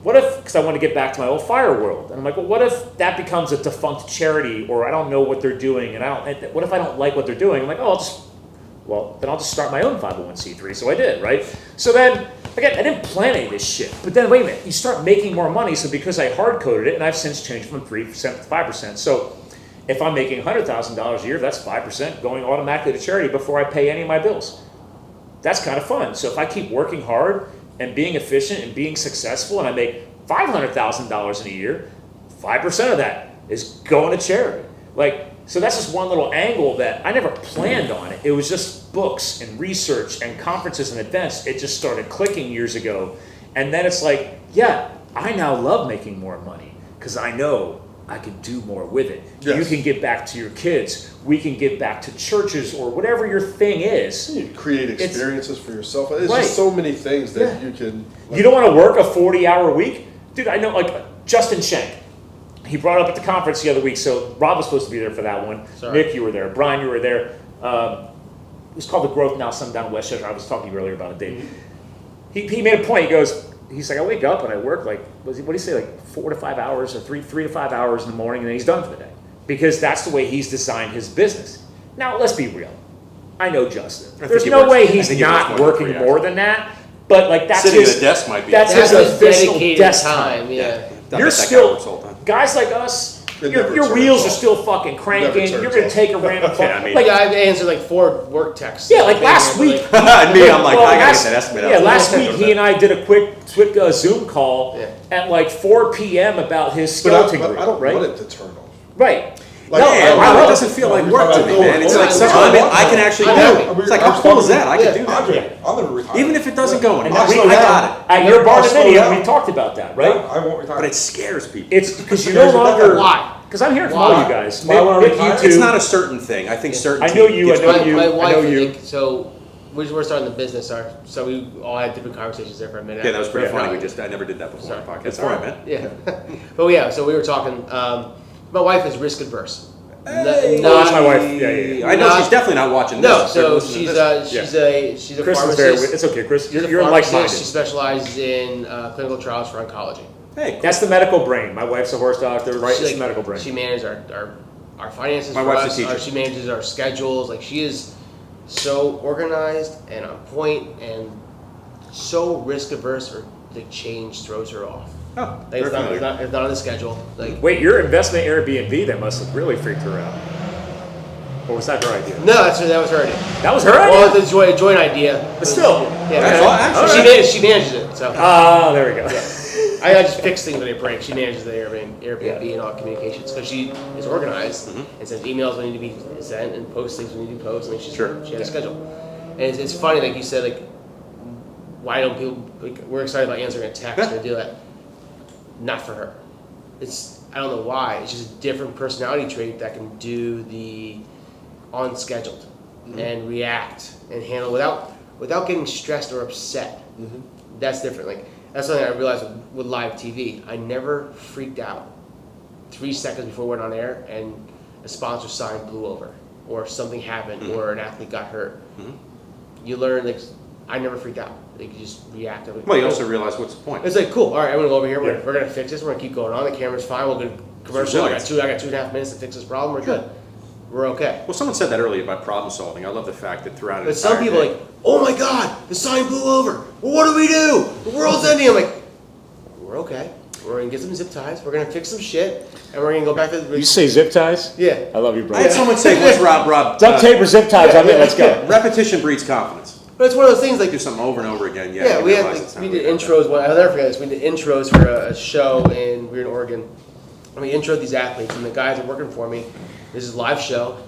what if, because I want to get back to my old fire world, and I'm like, well, what if that becomes a defunct charity, or I don't know what they're doing, and what if I don't like what they're doing? I'm like, then I'll just start my own 501c3. So I did, right? So then, again, I didn't plan any of this shit. But then, wait a minute, you start making more money. So because I hard-coded it, and I've since changed from 3% to 5%. So if I'm making $100,000 a year, that's 5% going automatically to charity before I pay any of my bills. That's kind of fun. So if I keep working hard and being efficient and being successful, and I make $500,000 in a year, 5% of that is going to charity. So that's just one little angle that I never planned on it. It was just books and research and conferences and events. It just started clicking years ago. And then it's like, yeah, I now love making more money because I know I can do more with it. Yes. You can give back to your kids. We can give back to churches or whatever your thing is. You create experiences for yourself. It's Right. just so many things that Yeah. you can. You don't want to work a 40-hour week? Dude, I know, Justin Shank. He brought up at the conference the other week, so Rob was supposed to be there for that one. Sorry. Nick, you were there. Brian, you were there. It was called The Growth Now, some down in Westchester. I was talking to you earlier about it, Dave. He made a point. He's like, I wake up and I work what do you say, 4 to 5 hours or 3 to 5 hours in the morning, and then he's done for the day. Because that's the way he's designed his business. Now, let's be real. I know Justin. think There's he no works- way I he's think he works not more than working 3 hours. more than that. But that's Sitting his, at a desk might be. that's That's his his official dedicated desk time, yeah. I You're bet that guy still works all the time. guys like us. It Your never wheels turns are off. still fucking cranking. Never You're turns gonna off. take a random call. Yeah, I mean- like, I've answered like 4 work texts. yeah, like last week. And me, I'm like, I gotta get that estimate out. Yeah, last week he and I did a quick Zoom call Yeah. at 4 p.m. about his But I skeleton group, don't right? want it to turn off. Right. Like, No, I it doesn't feel like work to me, man. It's like something I can actually do. It's like, how cool is that? I can do that. Andre, I'll never retire. Even if it doesn't go And anywhere. we- I got it. At your bar I'll slow many, down. we talked about that, right? I won't retire. But it scares people. It's because you no longer. Why? Because I'm hearing from Why? all you guys. Why would I Maybe retire? you two. It's not a certain thing. I think certain. I know you, I know you. My wife, I know you. so we're starting the business, so we all had different conversations there for a minute. Yeah, that was pretty Yeah. funny. I never did that before on the podcast. It's All right, fine. man. Yeah. But yeah, so we were talking, my wife is risk adverse. Hey. Oh, that's my wife. Yeah. I know Not- she's definitely not watching No, this. so Listening to she's this. she's a Chris is pharmacist. very. It's okay, Chris. She's a You're pharmacist. like-minded. She specializes in clinical trials for oncology. Hey, cool. That's the medical brain. My wife's a horse doctor, right? She, It's the medical brain. She manages our finances My for wife's a us. teacher. She manages our schedules. Like she is so organized and on point and so risk averse. Or the change throws her off. Oh, Like very familiar. it's not on the schedule. Like Wait, your investment Airbnb that must have really freaked her out. Or was that her idea? no, that was her idea. That was her Well, idea? it's a joint idea. But still. Yeah, That's okay. all- actually- She manages it. So Ah, there we go. I just fix things when they break. She manages the Airbnb and all communications because she is organized and sends emails when need to be sent and posts things when need to be posted. I mean, she has a schedule. And it's funny, like you said, like why don't people? Like, we're excited about answering a text or do that. Not for her. I don't know why. It's just a different personality trait that can do the unscheduled and react and handle without getting stressed or upset. That's different. Like that's something I realized with live TV. I never freaked out 3 seconds before we went on air and a sponsor sign blew over or something happened or an athlete got hurt. You learn like I never freaked out. Like you just react. Well, you also realize what's the point. It's like cool. All right, I'm gonna go over here. Yeah. We're gonna fix this. We're gonna keep going on. The camera's fine. We'll go to commercial. I got Resilience. 2.5 minutes to fix this problem. We're good. We're okay. Well, someone said that earlier about problem solving. I love the fact that throughout it. But some people are like, oh my god, the sign blew over. Well, what do we do? The world's ending. I'm like, we're okay. We're gonna get some zip ties. We're gonna fix some shit, and we're gonna go back to the. You say zip ties? Yeah. I love you, I brother. had someone say, "What's Rob? Duct tape or zip ties? I'm in. Let's go. Repetition breeds confidence. But it's one of those things like. Do something over and over again. Yeah, you we had realize it's not we really did that intros. I'll never forget this. We did intros for a show we were in Oregon, and we introed these athletes. And the guys are working for me. This is a live show,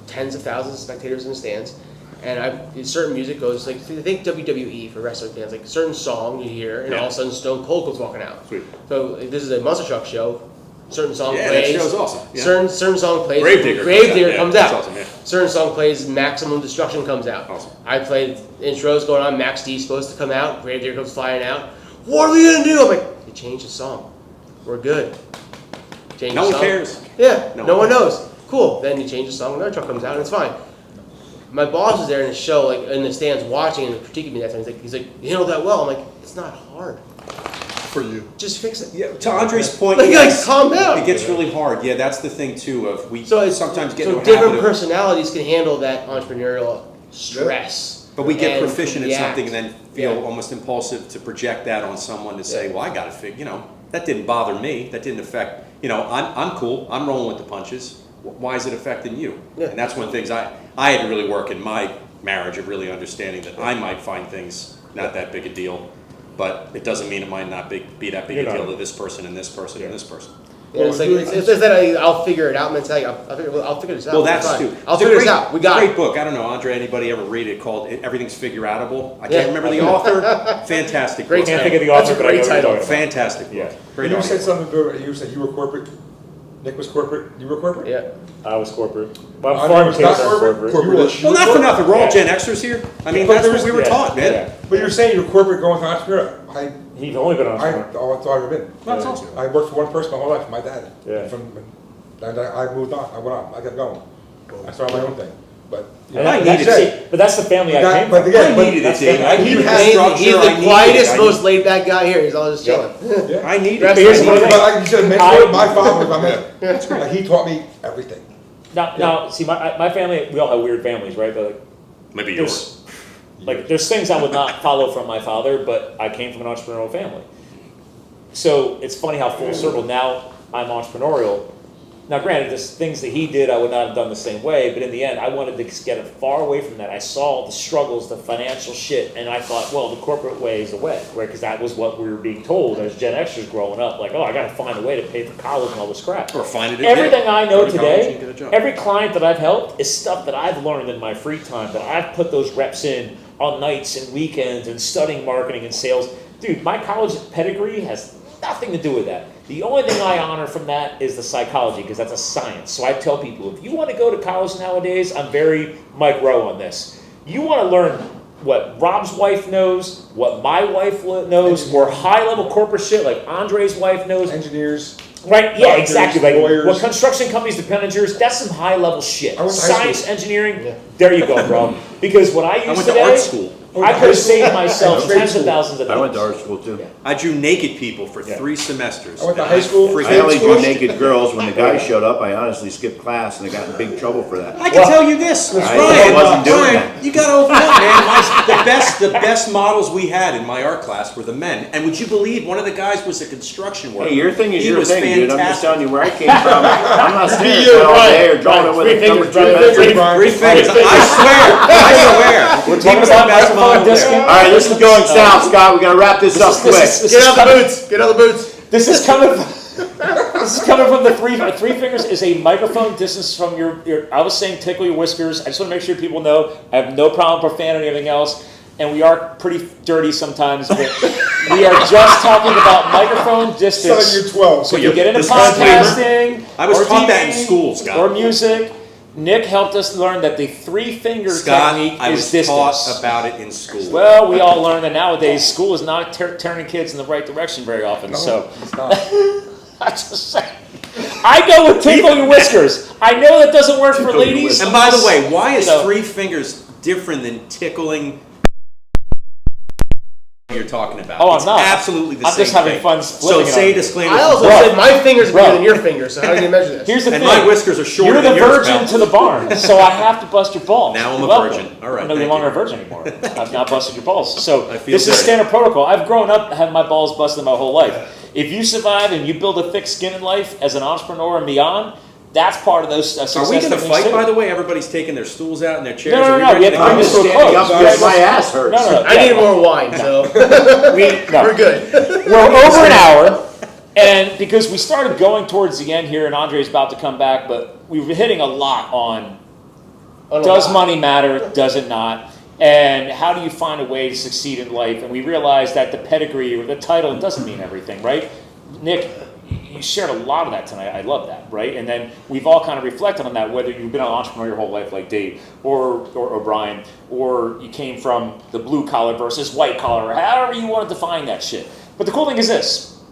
tens of thousands of spectators in the stands, and certain music goes like think WWE for wrestling fans, like a certain song you hear, and all of a sudden Stone Cold comes walking out. Sweet. So this is a Monster Truck show. Certain song Yeah, that plays. show's awesome. Yeah. Certain song plays. Gravedigger comes out. That's awesome, yeah. Certain song plays. Maximum Destruction comes out. Awesome. I played intros going on. Max D's supposed to come out. Gravedigger comes flying out. What are we gonna do? I'm like, you change the song. We're good. Change No the one song. cares. Yeah. No No one one knows. Cool. Then you change the song. Another truck comes out, and it's fine. My boss was there in the show, like in the stands, watching and critiquing me that time. He's like, you handled that well. I'm like, it's not hard. For you. Just fix it. Yeah, to Andre's point, Like, yes, calm down. it gets really hard. Yeah, that's the thing too. Of we So it's sometimes get so into a different habit of, personalities can handle that entrepreneurial stress. but we get and proficient at react. something and then feel Yeah. almost impulsive to project that on someone to say, Yeah. well, I got to figure. That didn't bother me. That didn't affect. I'm cool. I'm rolling with the punches. Why is it affecting you? Yeah. And that's one of the things I had to really work in my marriage of really understanding that I might find things not that big a deal, but it doesn't mean it might not be that big a deal to this person and this person and this person. Yeah, it's like it's that I'll figure it out mentality. I'll figure this out. Well, that's It's fine. too. I'll It's a figure this great- out. We got great it. book. I don't know, Andre. Anybody ever read it? Called "Everything's Figure Outable." I Yeah. can't remember the author. Fantastic. Great book. Can't think of the That's author, a but I know great what you're title. talking about. Fantastic. Book. Yeah. Great. You author. said something good. You said you were corporate. Nick was corporate. You were corporate. Yeah. I was corporate. Well, I farm was kids not are corporate. corporate. Corporate. Well, not for nothing. We're all Yeah. Gen Xers here. I mean, But that's there what we was- were taught, man. Yeah. But you're saying you're corporate going to entrepreneur. He's only been on That's farm. all I've ever been. That's awesome. I worked for one person my whole life, my dad. Yeah. And I moved on. I went on. I kept going. I started my own thing. But And I that- needed that's, it. see, but that's the family I But came but from. again, I needed it, that's Dave. the- I needed He's, the structure. he's I the needed quietest, it. most laid back guy here. He's all just chilling. yeah. I needed But it. here's I one needed thing. it. But like you said, I- my father was my mentor. Like, he taught me everything. Now, see, my family, we all have weird families, right? But Maybe there's, there's things I would not follow from my father, but I came from an entrepreneurial family. So it's funny how full circle now I'm entrepreneurial, Now, granted, there's things that he did I would not have done the same way, but in the end, I wanted to get it far away from that. I saw the struggles, the financial shit, and I thought, well, the corporate way is the way, right? Because that was what we were being told as Gen Xers growing up. Like, oh, I got to find a way to pay for college and all this crap. Or find it. Everything I know Go to college and get a today, job. every client that I've helped is stuff that I've learned in my free time, that I've put those reps in on nights and weekends and studying marketing and sales. Dude, my college pedigree has nothing to do with that. The only thing I honor from that is the psychology, because that's a science. So I tell people, if you want to go to college nowadays, I'm very Mike Rowe on this. You want to learn what Rob's wife knows, what my wife knows, more high-level corporate shit like Andre's wife knows. Engineers. Right, yeah, Doctors, exactly. Like lawyers. what construction companies depend on yours, that's some high-level shit. I went to high Science, school. engineering, Yeah. there you go, bro. Because what I I used went to today, art school. I could have saved myself Trade tens of school. thousands of I went dollars. to art school too. Yeah. I drew naked people for Yeah. 3 semesters. I went to And high school. freaking- I only drew Squished. naked girls. When the guys showed up, I honestly skipped class and I got in big trouble for that. I can tell you this, I wasn't doing Brian, that. you gotta open up, man. The best models we had in my art class were the men. And would you believe one of the guys was a construction worker? Hey, your thing is He your was thing, dude. I'm just fantastic. telling you where I came from. I'm not staring You, at all Brian. day or drawing it with Three a number fingers, 2 Brian. pencil. Three fingers. I swear. We're talking about microphone discing. All right, this is going south, Scott. We gotta wrap this up quick. Get out the boots. Get out the boots. This is coming. This is coming from the three fingers is a microphone distance from your. I was saying tickle your whiskers. I just want to make sure people know I have no problem with profanity or anything else, and we are pretty dirty sometimes, but we are just talking about microphone distance. Son, you're 12. So you get into Disclaimer. podcasting. I was or taught that in TV, school, Scott. Or music. Nick helped us learn that the 3-finger Scott, technique I is was distance. taught about it in school. Well, we all learn that nowadays school is not turning kids in the right direction very often. No, So it's not. I just say, I go with tickle your whiskers. I know that doesn't work for ladies. And by the way, why is You know. 3 fingers different than tickling you're talking about? Oh, I'm It's not. absolutely the I'm same just having thing. fun So splitting it say on you. disclaimer. I also Bro. said my fingers are Bro. bigger than your fingers, so how do you measure this? Here's the And thing. my whiskers are shorter You're the than yours, virgin pal. to the barn, so I have to bust your balls. Now I'm You're a welcome. virgin. All right, I'm no thank longer you. a virgin anymore. I've now busted your balls. So I feel this is dirty. standard protocol. I've grown up having my balls busted my whole life. If you survive and you build a thick skin in life as an entrepreneur and beyond, that's part of those success Are we going to techniques fight, too. by the way? Everybody's taking their stools out and their chairs. No, Are no, no, ready we have to to bring go? this to a Standing close. up because my ass hurts. No, no, I yeah. need more wine, so No. we're good. We're over an hour, and because we started going towards the end here, and Andre's about to come back, but we were hitting a lot on does money matter, does it not, and how do you find a way to succeed in life? And we realized that the pedigree or the title doesn't mean everything, right? Nick, you shared a lot of that tonight. I love that, right? And then we've all kind of reflected on that, whether you've been an entrepreneur your whole life like Dave or Brian, or you came from the blue collar versus white collar, or however you want to define that shit. But the cool thing is this.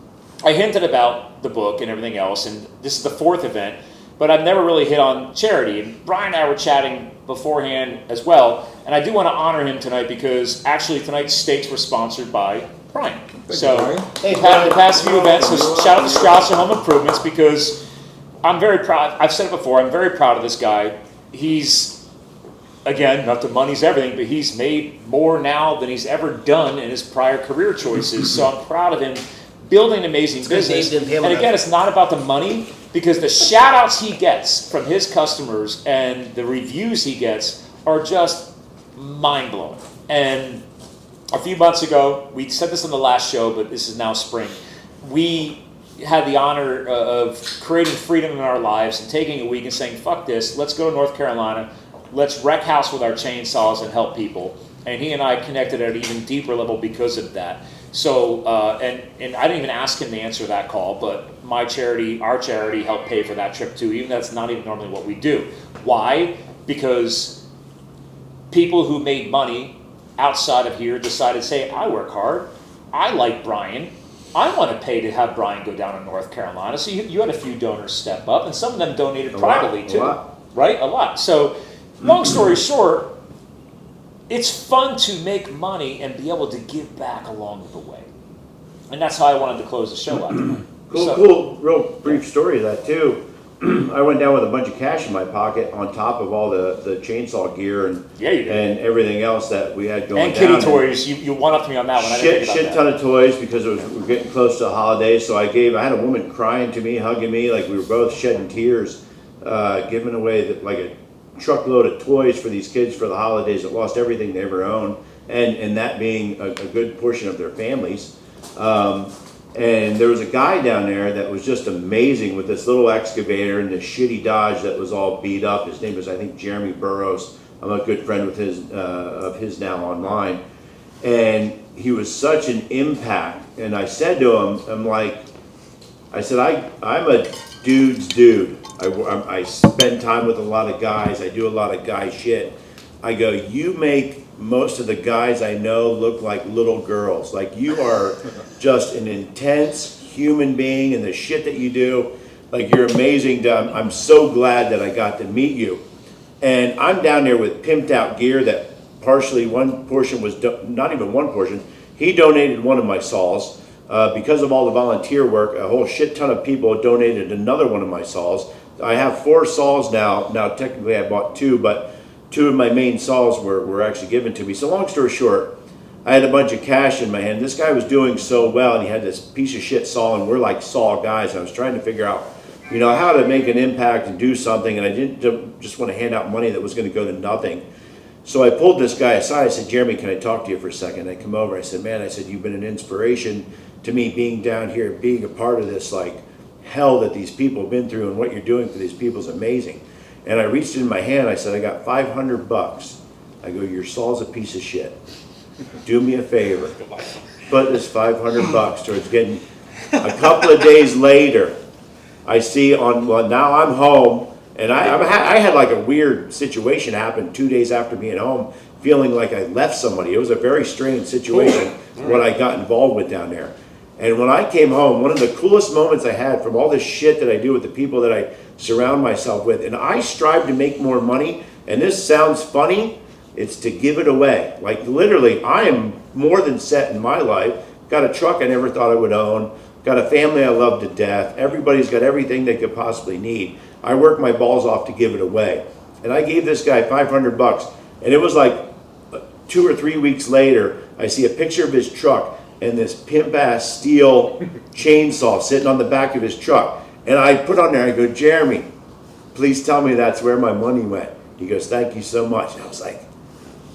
I hinted about the book and everything else, and this is the 4th event, but I've never really hit on charity. And Brian and I were chatting beforehand as well, and I do want to honor him tonight because actually tonight's steaks were sponsored by Brian. So Brian. Hey, the past few events, so shout out to Strausser Home Improvements because I'm very proud. I've said it before. I'm very proud of this guy. He's, again, not that money's everything, but he's made more now than he's ever done in his prior career choices. So I'm proud of him building an amazing good business. Dave didn't pay him And enough. again, it's not about the money because the shout outs he gets from his customers and the reviews he gets are just mind blowing. And a few months ago, we said this on the last show, but this is now spring. We had the honor of creating freedom in our lives and taking a week and saying, fuck this, let's go to North Carolina, let's wreck house with our chainsaws and help people. And he and I connected at an even deeper level because of that. So, and I didn't even ask him to answer that call, but my charity, our charity, helped pay for that trip too, even though that's not even normally what we do. Why? Because people who made money outside of here decided, say, I work hard, I like Brian, I want to pay to have Brian go down to North Carolina. So you had a few donors step up, and some of them donated privately too. A lot. Right? A lot. So, long story short, it's fun to make money and be able to give back along the way. And that's how I wanted to close the show out tonight. Cool, So- cool. Real brief story of that too. I went down with a bunch of cash in my pocket on top of all the chainsaw gear and Yeah, you did. and everything else that we had going And down. kitty toys. You one up to me on that one. I didn't think Shit about ton that. of toys because we're getting close to the holidays. So I had a woman crying to me, hugging me, like we were both shedding tears, giving away like a truckload of toys for these kids for the holidays that lost everything they ever owned, and that being a good portion of their families. And there was a guy down there that was just amazing with this little excavator and this shitty Dodge that was all beat up. His name was, I think, Jeremy Burrows. I'm a good friend with of his now online. And he was such an impact. And I said to him, I'm a dude's dude. I spend time with a lot of guys. I do a lot of guy shit. I go, you make most of the guys I know look like little girls. Like, you are just an intense human being, and the shit that you do, like, you're amazing. I'm so glad that I got to meet you. And I'm down there with pimped out gear that partially one portion was, not even one portion, he donated one of my saws. Because of all the volunteer work, a whole shit ton of people donated another one of my saws. I have 4 saws now. Now, technically I bought 2, but 2 of my main saws were actually given to me. So long story short, I had a bunch of cash in my hand. This guy was doing so well, and he had this piece of shit saw, and we're like saw guys. I was trying to figure out, how to make an impact and do something, and I didn't just want to hand out money that was going to go to nothing. So I pulled this guy aside. I said, Jeremy, can I talk to you for a second? I come over. I said, man, you've been an inspiration to me being down here, being a part of this like hell that these people have been through, and what you're doing for these people is amazing. And I reached in my hand, I said, I got $500. I go, your saw's a piece of shit. Do me a favor. Put this $500 towards getting. A couple of days later, I see now I'm home, and I had like a weird situation happen 2 days after being home, feeling like I left somebody. It was a very strange situation, what I got involved with down there. And when I came home, one of the coolest moments I had from all this shit that I do with the people that I surround myself with, and I strive to make more money, and this sounds funny, it's to give it away. Like, literally, I am more than set in my life. Got a truck I never thought I would own, got a family I love to death, everybody's got everything they could possibly need. I work my balls off to give it away. And I gave this guy $500, and it was like 2 or 3 weeks later, I see a picture of his truck, and this pimp-ass steel chainsaw sitting on the back of his truck. And I put on there, I go, Jeremy, please tell me that's where my money went. He goes, thank you so much. And I was like,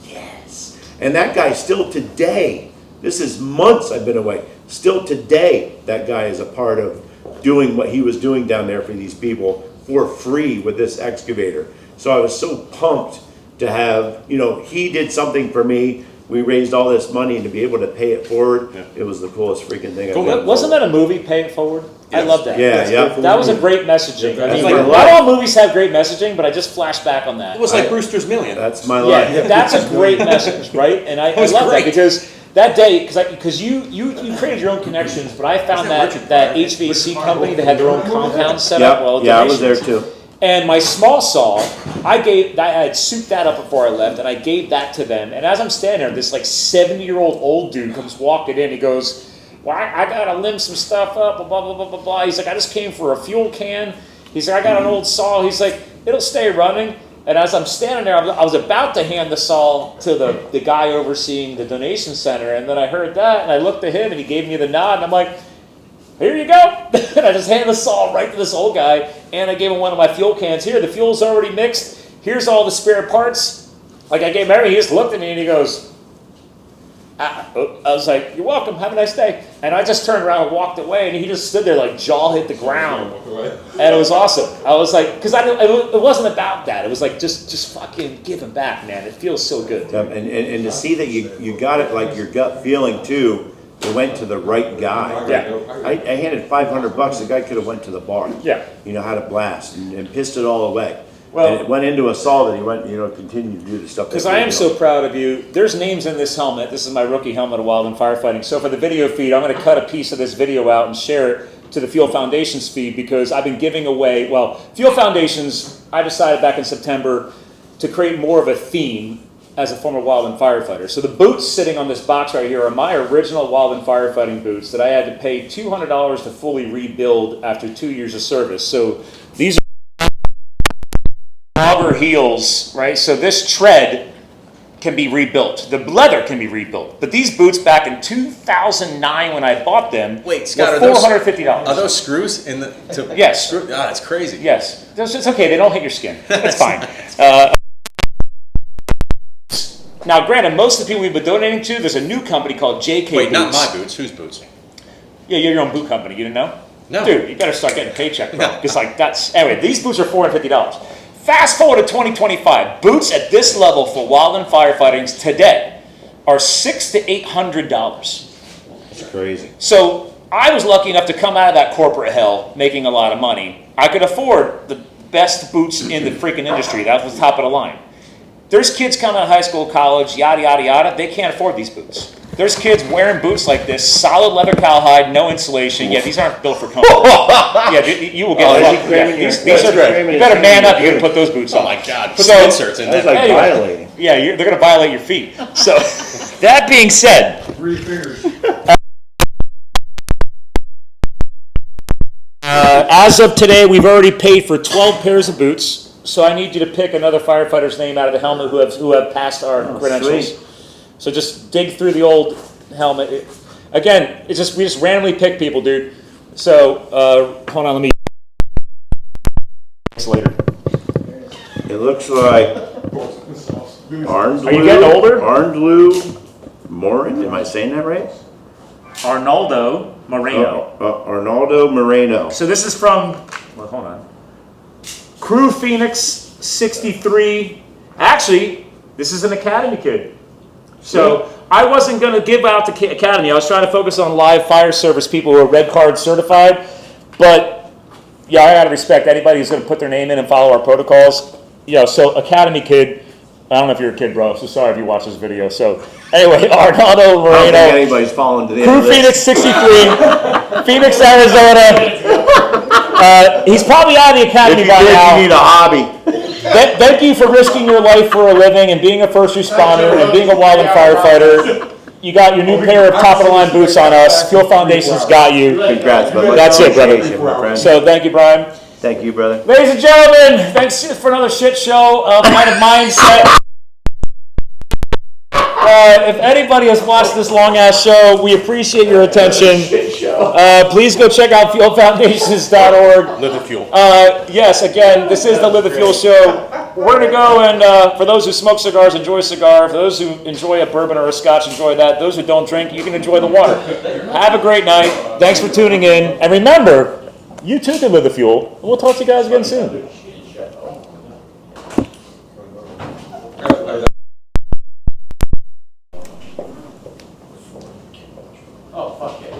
yes. And that guy still today, this is months I've been away, still today, that guy is a part of doing what he was doing down there for these people for free with this excavator. So I was so pumped to have, he did something for me. We raised all this money, and to be able to pay it forward, it was the coolest freaking thing I've ever. Wasn't that a movie, Pay It Forward? I Yes. love that. Yeah. That was a great messaging. I mean, That's not my all movies have great messaging, but I just flashed back on that. It was like Brewster's Million. That's my life. Yeah, that's a great message, right? And I was love great. that because that day, because you created your own connections, but I found that HVAC company that had their own compound set up. I was there too. And my small saw, I had souped that up before I left, and I gave that to them. And as I'm standing there, this like 70-year-old old dude comes walking in. He goes, well, I gotta limb some stuff up, blah, blah, blah, blah, blah. He's like, I just came for a fuel can. He's like, I got an old saw. He's like, it'll stay running. And as I'm standing there, I was about to hand the saw to the guy overseeing the donation center. And then I heard that, and I looked at him, and he gave me the nod. And I'm like, here you go. And I just handed the saw right to this old guy, and I gave him one of my fuel cans. Here, the fuel's already mixed. Here's all the spare parts. Like, I gave him everything. He just looked at me, and he goes, I was like, you're welcome. Have a nice day. And I just turned around and walked away, and he just stood there like jaw hit the ground. And it was awesome. I was like, because it wasn't about that. It was like, just fucking give him back, man. It feels so good. And to see that you got it like your gut feeling too. It went to the right guy. Yeah. I handed $500. The guy could have went to the bar. Yeah. Had a blast and pissed it all away. Well, and it went into a saw that he went, continued to do the stuff. Because I am so proud of you. There's names in this helmet. This is my rookie helmet of Wildland Firefighting. So for the video feed, I'm going to cut a piece of this video out and share it to the Fuel Foundations feed, because I've been giving away, Fuel Foundations, I decided back in September to create more of a theme as a former Wildland Firefighter. So the boots sitting on this box right here are my original Wildland Firefighting boots that I had to pay $200 to fully rebuild after 2 years of service. So these rubber heels, right? So this tread can be rebuilt. The leather can be rebuilt. But these boots back in 2009 when I bought them Wait, Scott, were are those $450. Are those screws in the? Yes. That's crazy. Yes. It's okay. They don't hit your skin. It's fine. Now, granted, most of the people we've been donating to, there's a new company called JK Wait, Boots. not my boots. Whose boots? Yeah, you're your own boot company. You didn't know? No. Dude, you better start getting a paycheck, bro. Because anyway, these boots are $450. Fast forward to 2025, boots at this level for Wildland Firefighting today are $600 to $800. It's crazy. So I was lucky enough to come out of that corporate hell making a lot of money. I could afford the best boots in the freaking industry. That was top of the line. There's kids coming out of high school, college, yada, yada, yada. They can't afford these boots. There's kids wearing boots like this, solid leather cowhide, no insulation. Yeah, these aren't built for comfort. Yeah, you will get fucked. Yeah, these are, you better man up. You're going to put those boots on. Oh my God! Put some inserts in That's there. like violating. Yeah, they're going to violate your feet. So, that being said, 3 fingers. as of today, we've already paid for 12 pairs of boots. So I need you to pick another firefighter's name out of the helmet who have passed our credentials. sweet. So just dig through the old helmet. Again, we just randomly pick people, dude. So hold on, let me. Later. It looks like Arnoldo. Are you getting older? Arnoldo Moreno. Am I saying that right? Arnoldo Moreno. Arnoldo Moreno. So this is from. Well, hold on. Crew Phoenix 63. Actually, this is an Academy kid. So I wasn't going to give out the Academy. I was trying to focus on live fire service people who are red card certified. But yeah, I got to respect anybody who's going to put their name in and follow our protocols. Yeah, so Academy kid. I don't know if you're a kid, bro. So sorry if you watch this video. So anyway, Arnoldo Moreno. I don't think anybody's falling to the end Crew of this. Phoenix 63. Phoenix, Arizona. He's probably out of the Academy If you by did, now. you need a hobby. Thank you for risking your life for a living and being a first responder and being a wildland firefighter. You got your new pair of top-of-the-line boots on us. Fuel Foundation's got you. Congrats, brother. That's it, brother. Appreciate my friend. So thank you, Brian. Thank you, brother. Ladies and gentlemen, thanks for another shit show of Mind of Mindset. If anybody has watched this long-ass show, we appreciate your attention. Please go check out fuelfoundations.org. Live the fuel. Yes, again, this is the Live the Fuel show. We're going to go and, for those who smoke cigars, enjoy a cigar. For those who enjoy a bourbon or a scotch, enjoy that. Those who don't drink, you can enjoy the water. Have a great night. Thanks for tuning in. And remember, you too can live the fuel. And we'll talk to you guys again soon. Oh, fuck yeah.